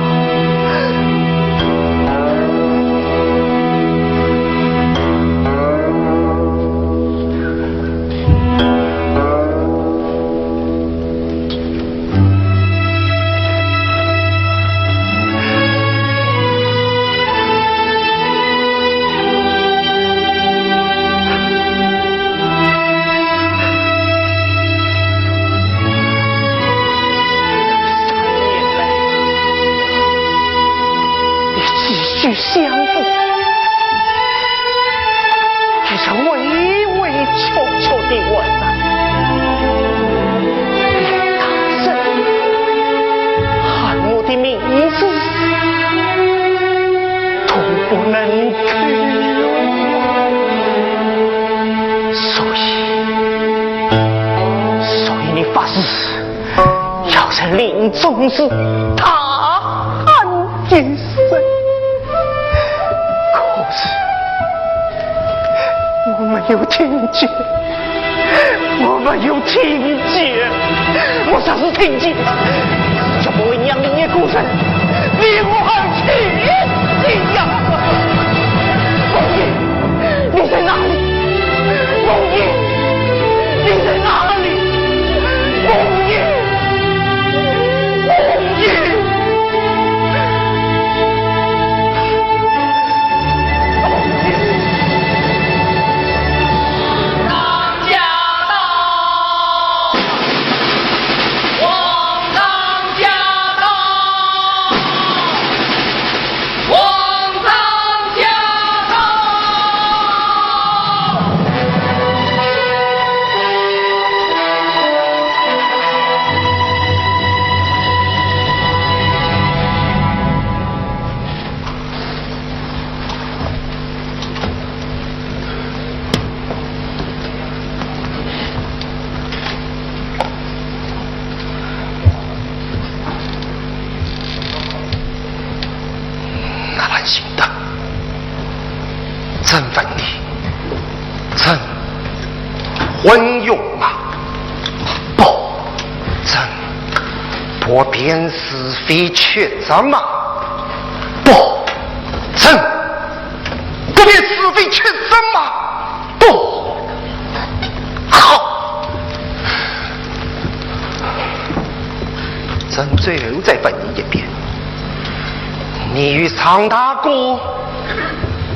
相负，只想唯唯求求的我呢，连大圣喊我的名字都不能去。所以你发誓，要在临终时大喊一声。可是我没有听见，我没有听见，我啥时听见？就不为娘的也孤身离我而去呀！梦影，你在哪里？梦影，你在哪里？梦影，梦影。真问你，真昏庸啊！不，真不辨是非曲折吗？不，真不辨是非曲折吗？不，好，真最后再问你一遍，你与常大哥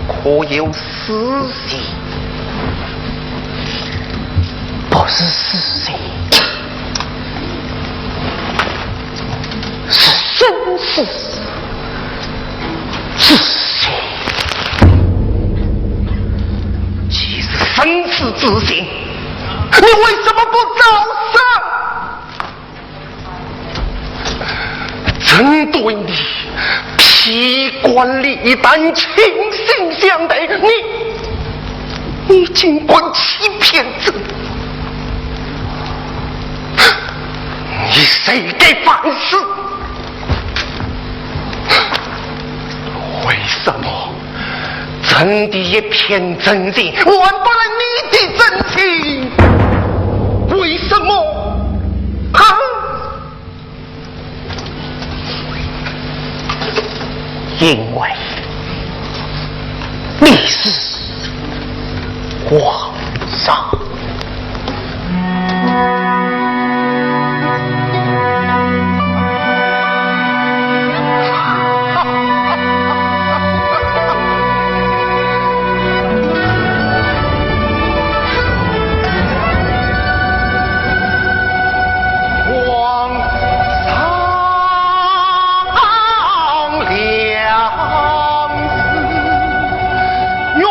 可有私情？不是私情，是生死之情。既是生死之情，你为什么不早生？针对你披冠礼单，倾心相待，你尽管欺骗朕，你谁该反思？为什么朕的一片真心换不来你的真情？为什么啊？因为你是皇上。永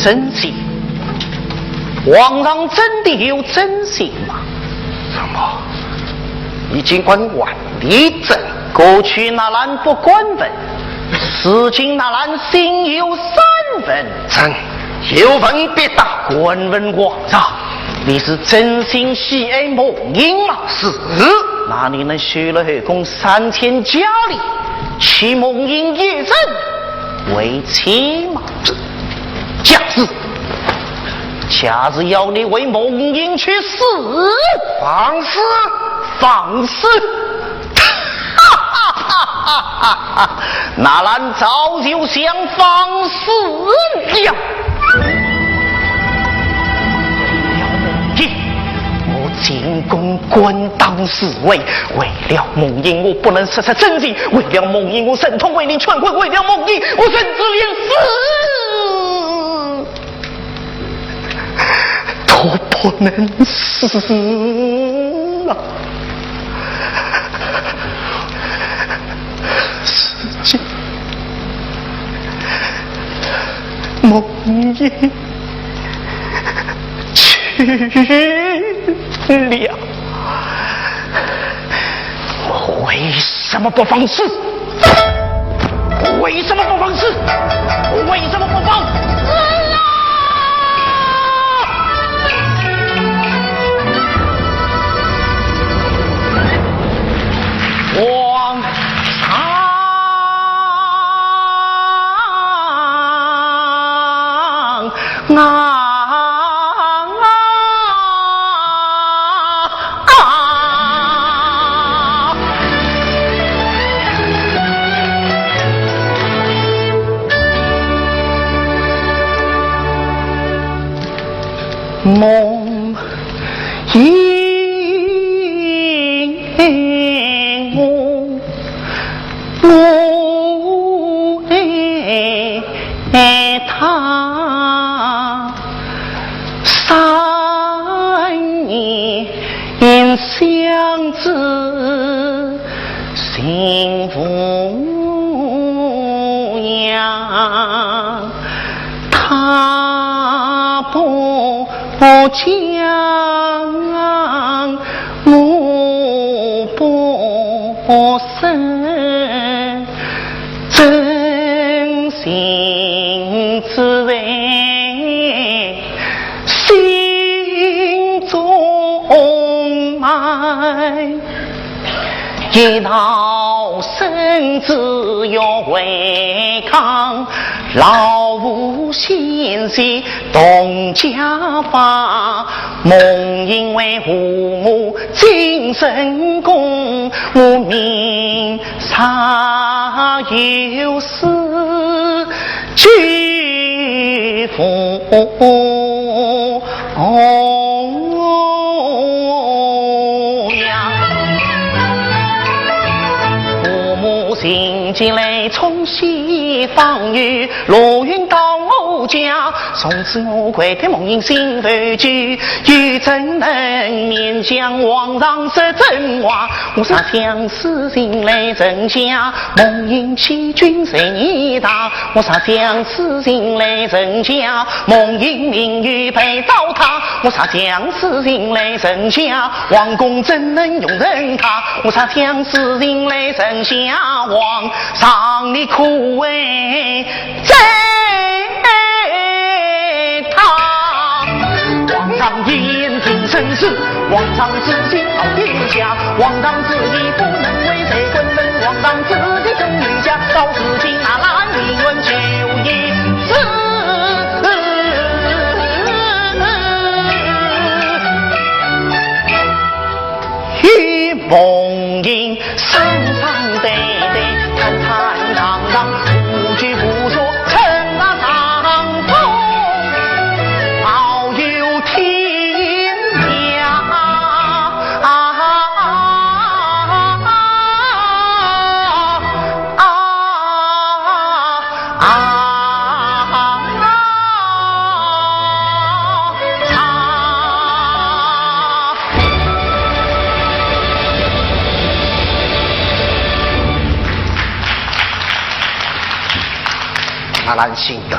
真心？皇上真的有真心吗？什么？你尽管万里真，过去那兰不官文，此今那兰心有三分真有分必大。官问皇上，你是真心喜爱梦英吗？是。那你能许了后宫3000佳丽，娶梦英一人为妻吗？假是。假是要你为梦英去死，放肆，放肆！那兰早就想放肆了。我进宫滚当侍卫，为了梦英，我不能失去真心；为了梦英，我忍痛为你劝婚；为了梦英，我甚至连死都不能死啊！世界梦英去了，我为什么不放肆？为什么不放肆？为什么不放肆啊？皇上啊！梦英，我爱他3年相知幸福呀，他不将我不生，真心只为心中埋，一道生只要违抗，老无心系动家法，梦因为父母精神功，我命啥有事拒父呀，父母心急来冲西方雨，落云到我家，从此我跪天梦英心头居，又怎能勉强皇上说真话？我啥相思心来真下，梦英欺君谁你大？我啥相思心来真下，梦英名誉配糟蹋？我啥相思心来真下，皇宫怎能容忍他？我啥相思心来真下，皇上你苦为在他，皇上言尽生死，皇上自己好天下，皇上自己不能为谁滚门，皇上自己生于家，到自己那兰陵园就一死。与梦英山上对对，坦坦荡荡，无惧不说称那上风，遨游天阿兰心得，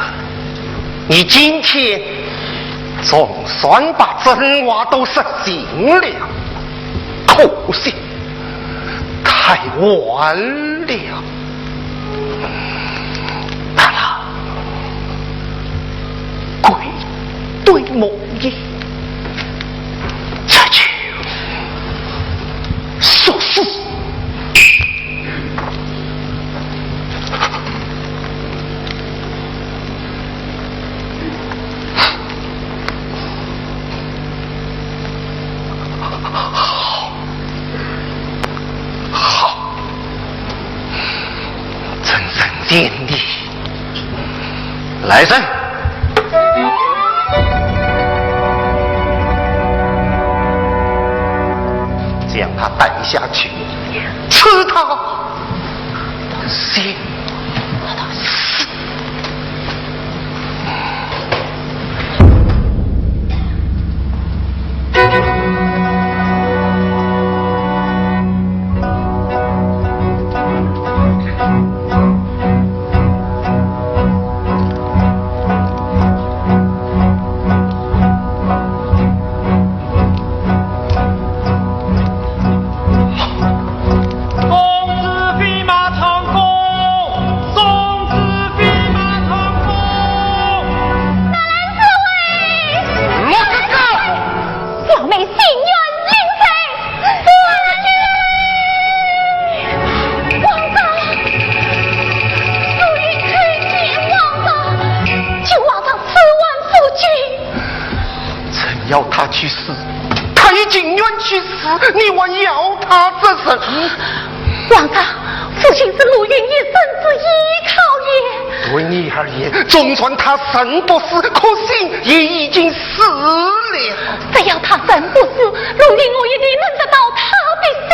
你今天总算把真话都实行了，可惜太晚了。他了，鬼对梦魇，这就说死。好，真正见你，来人！将他带下去，吃他到心，到死。要他去死，他已经愿去死，你还要他这什么？王上，父亲是陆云一生之依靠也。对你而言，总算他生不死，可心也已经死了。只要他生不死，陆云我一定能得到他的心。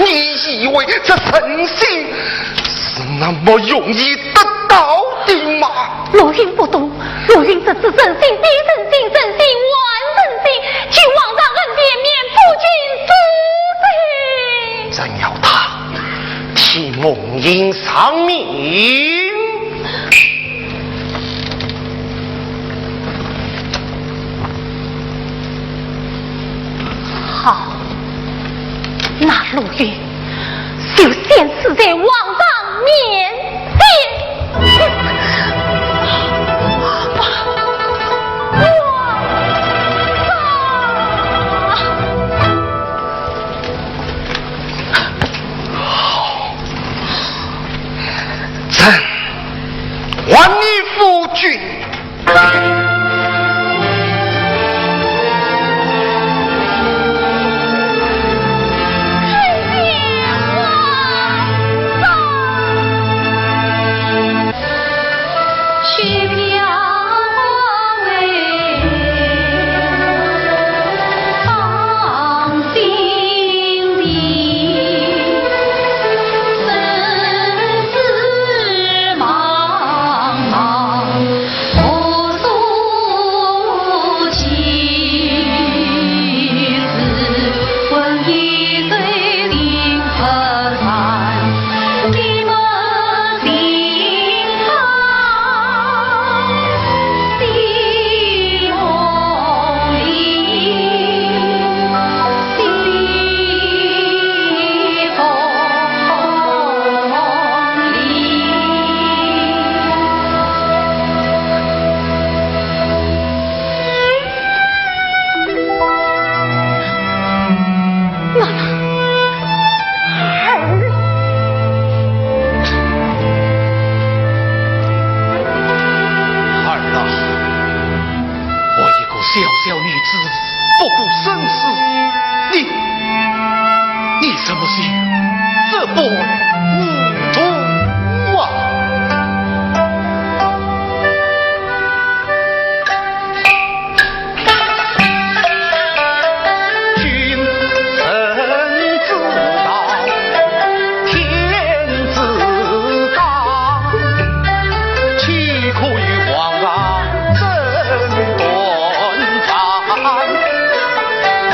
你以为这神性是那么容易得到的吗？陆云不懂，陆云这是人心、比人心、人心万人心，请王上恩典免夫君诛罪。真要他替梦莺丧命。好，那陆云就先死在王上面前。朕还你夫君。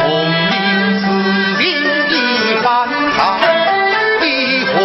梦莺之音已翻唱，梨花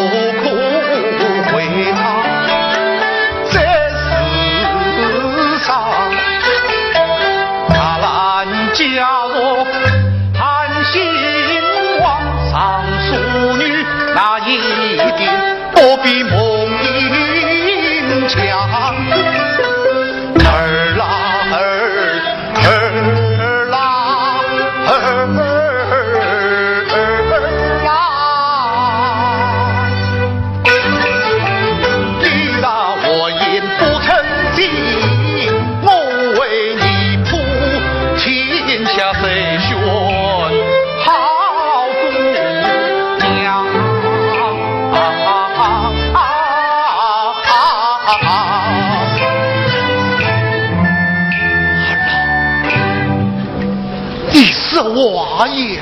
你是娃爷，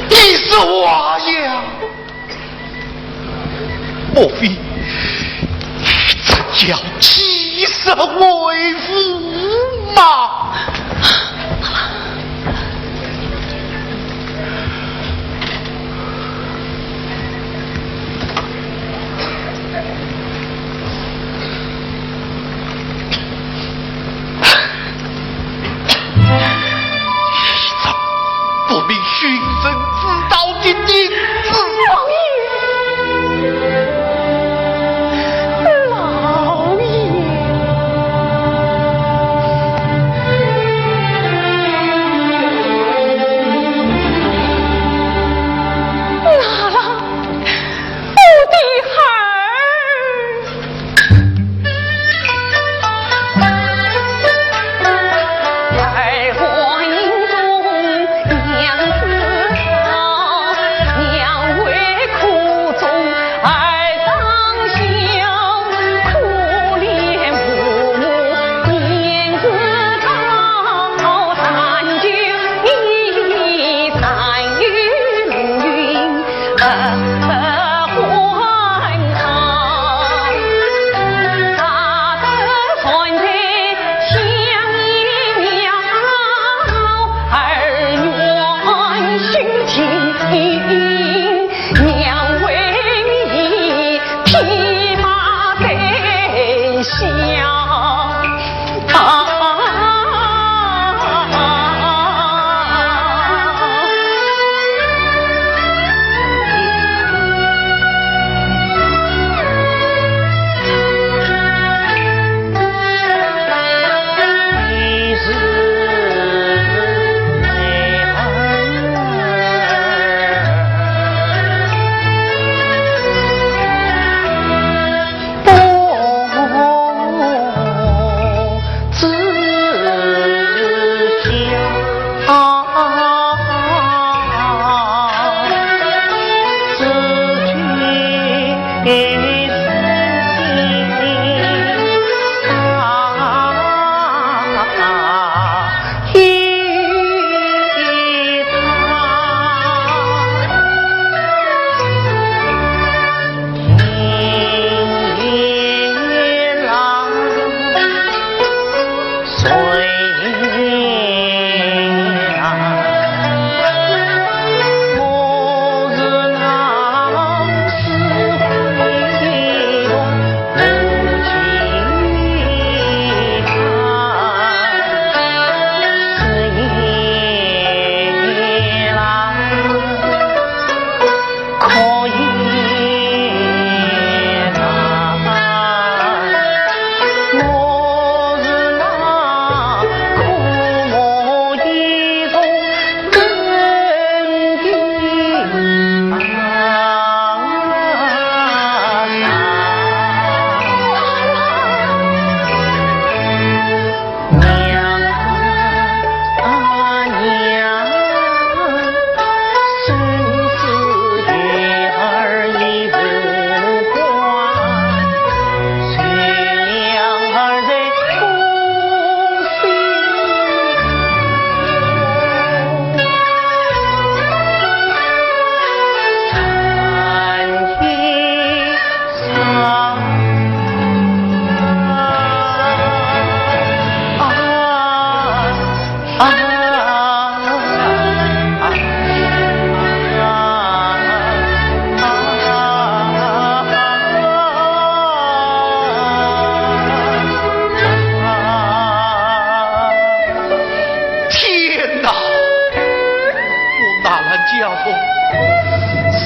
你是娃爷，莫非这叫欺身为父吗？不明寻声自导的影子，老爷，老爷，拿了我的孩儿，花影中娘子好，娘为苦中儿当孝，可怜母母年子高，三九一三云云还好，大德传在相依鸟，儿愿殉情，娘为你披麻戴孝。你是为儿不知晓，知君。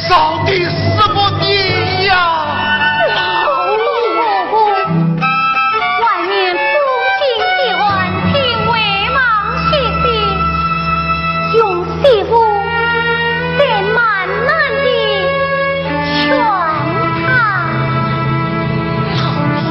扫地什么你呀？老母，外面不仅的安平为忙西的，用媳妇得慢慢的劝他。老爷。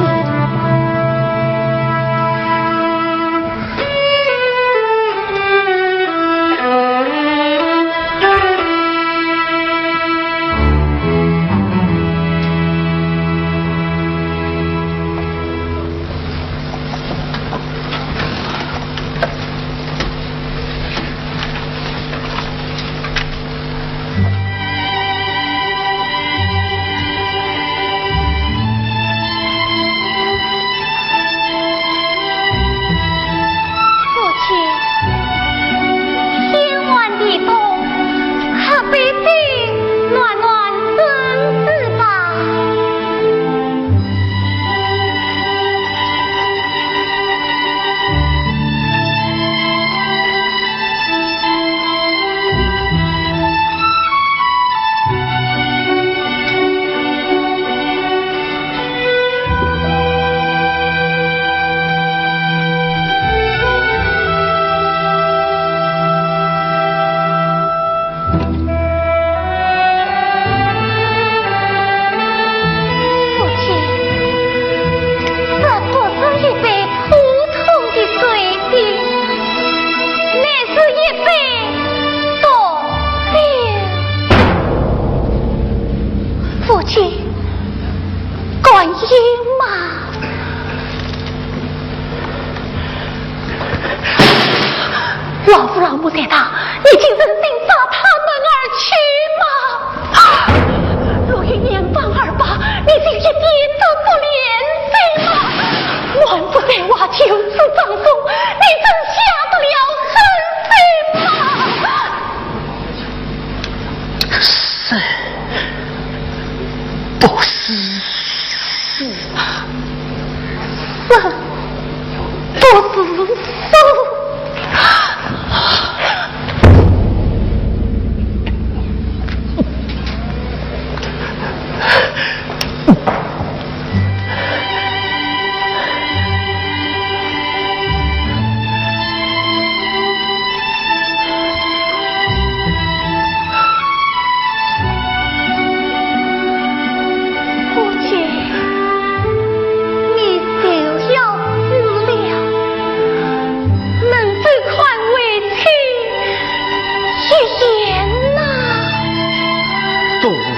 不在他，你竟忍心杀他们而去吗？若有年方二八，你就一点都不怜惜吗？万不得挖求此葬送，你怎下得了狠心吗？是，不是是，不是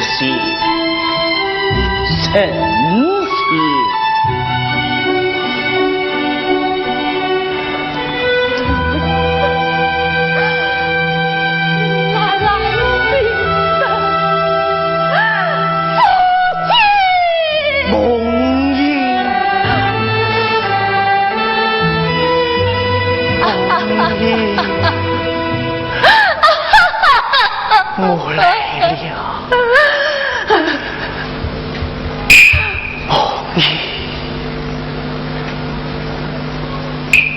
死。臣妾。我来了，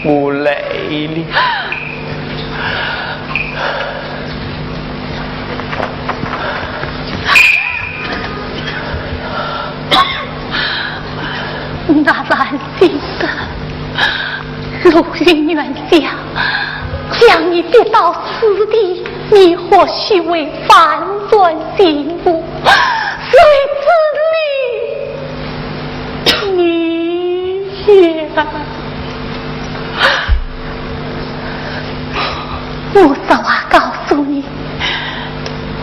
我来了。那然行的，陆云元相，将你逼到此地，你或许为反转心物，谁知你呀？我实话告诉你，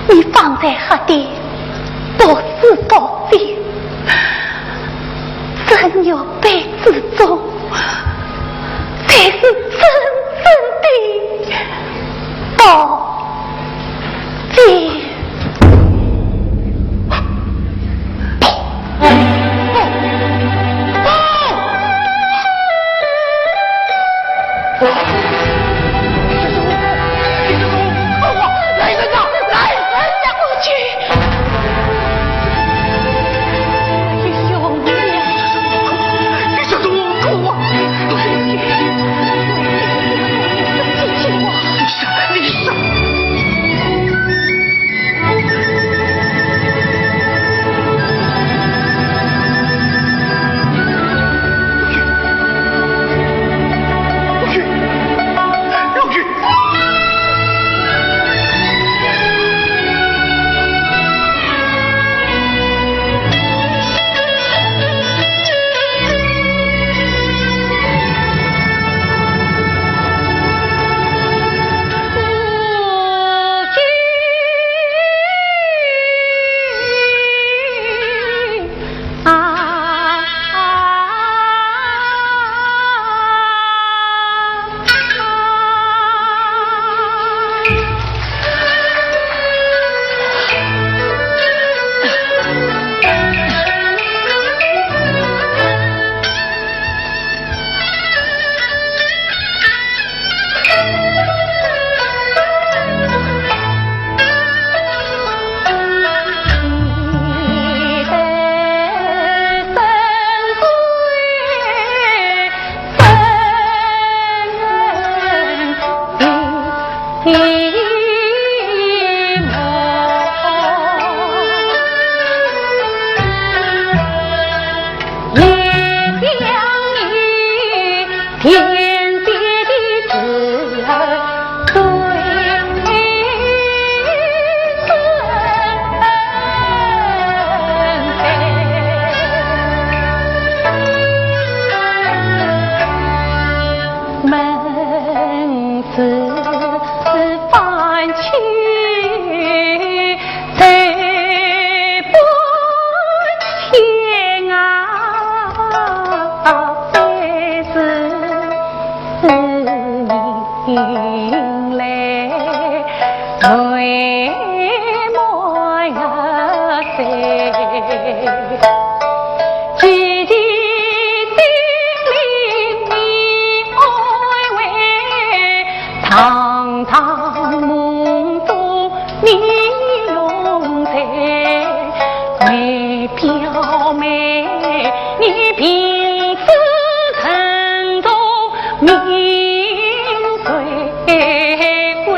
你放在何地都是多心，真有辈之中，才是真正的道经。门子放。为莫呀谁？姐姐心里你爱为，堂堂梦中你永在，为表妹你平时城中名垂贵。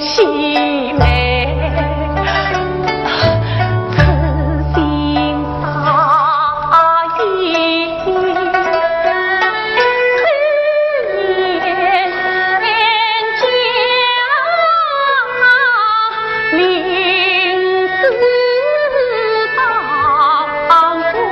喜美，此心大意，临死当官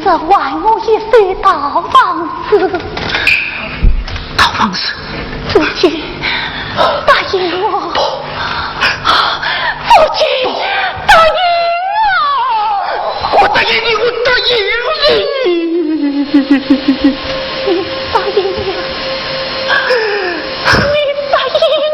这万我一岁大房子，大房子，父亲答应我，父亲答应我，我答应你，我答应你，你答应了，你答应了。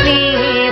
你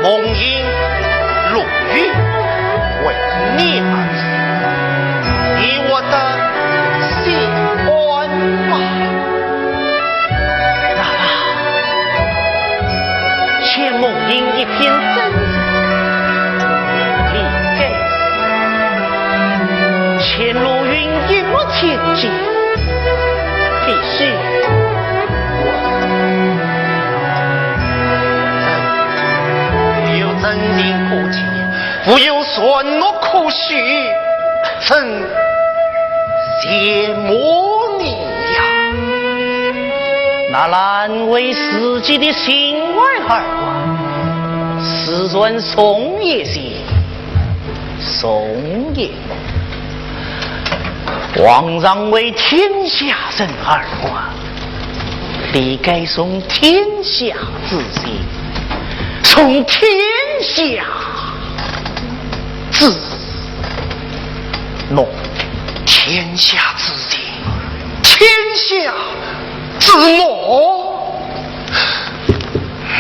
梦因陆羽为你而死，以我的心欢吧。那么，且梦因一片真理给且陆云一幕天机，必须。真情可期，复有酸恶可许，曾羡慕你呀！那难为自己的心外儿啊，师尊宋爷兮，宋爷，皇上为天下人而活，理该送天下之心。从天下之诺，天下之心，天下之诺，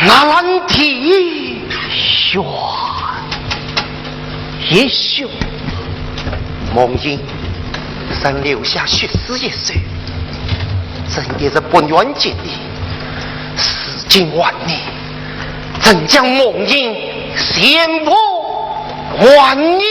难题悬一宿。梦因曾留下血丝一岁，真也是不愿见你，时经万年。怎将梦因先破还你？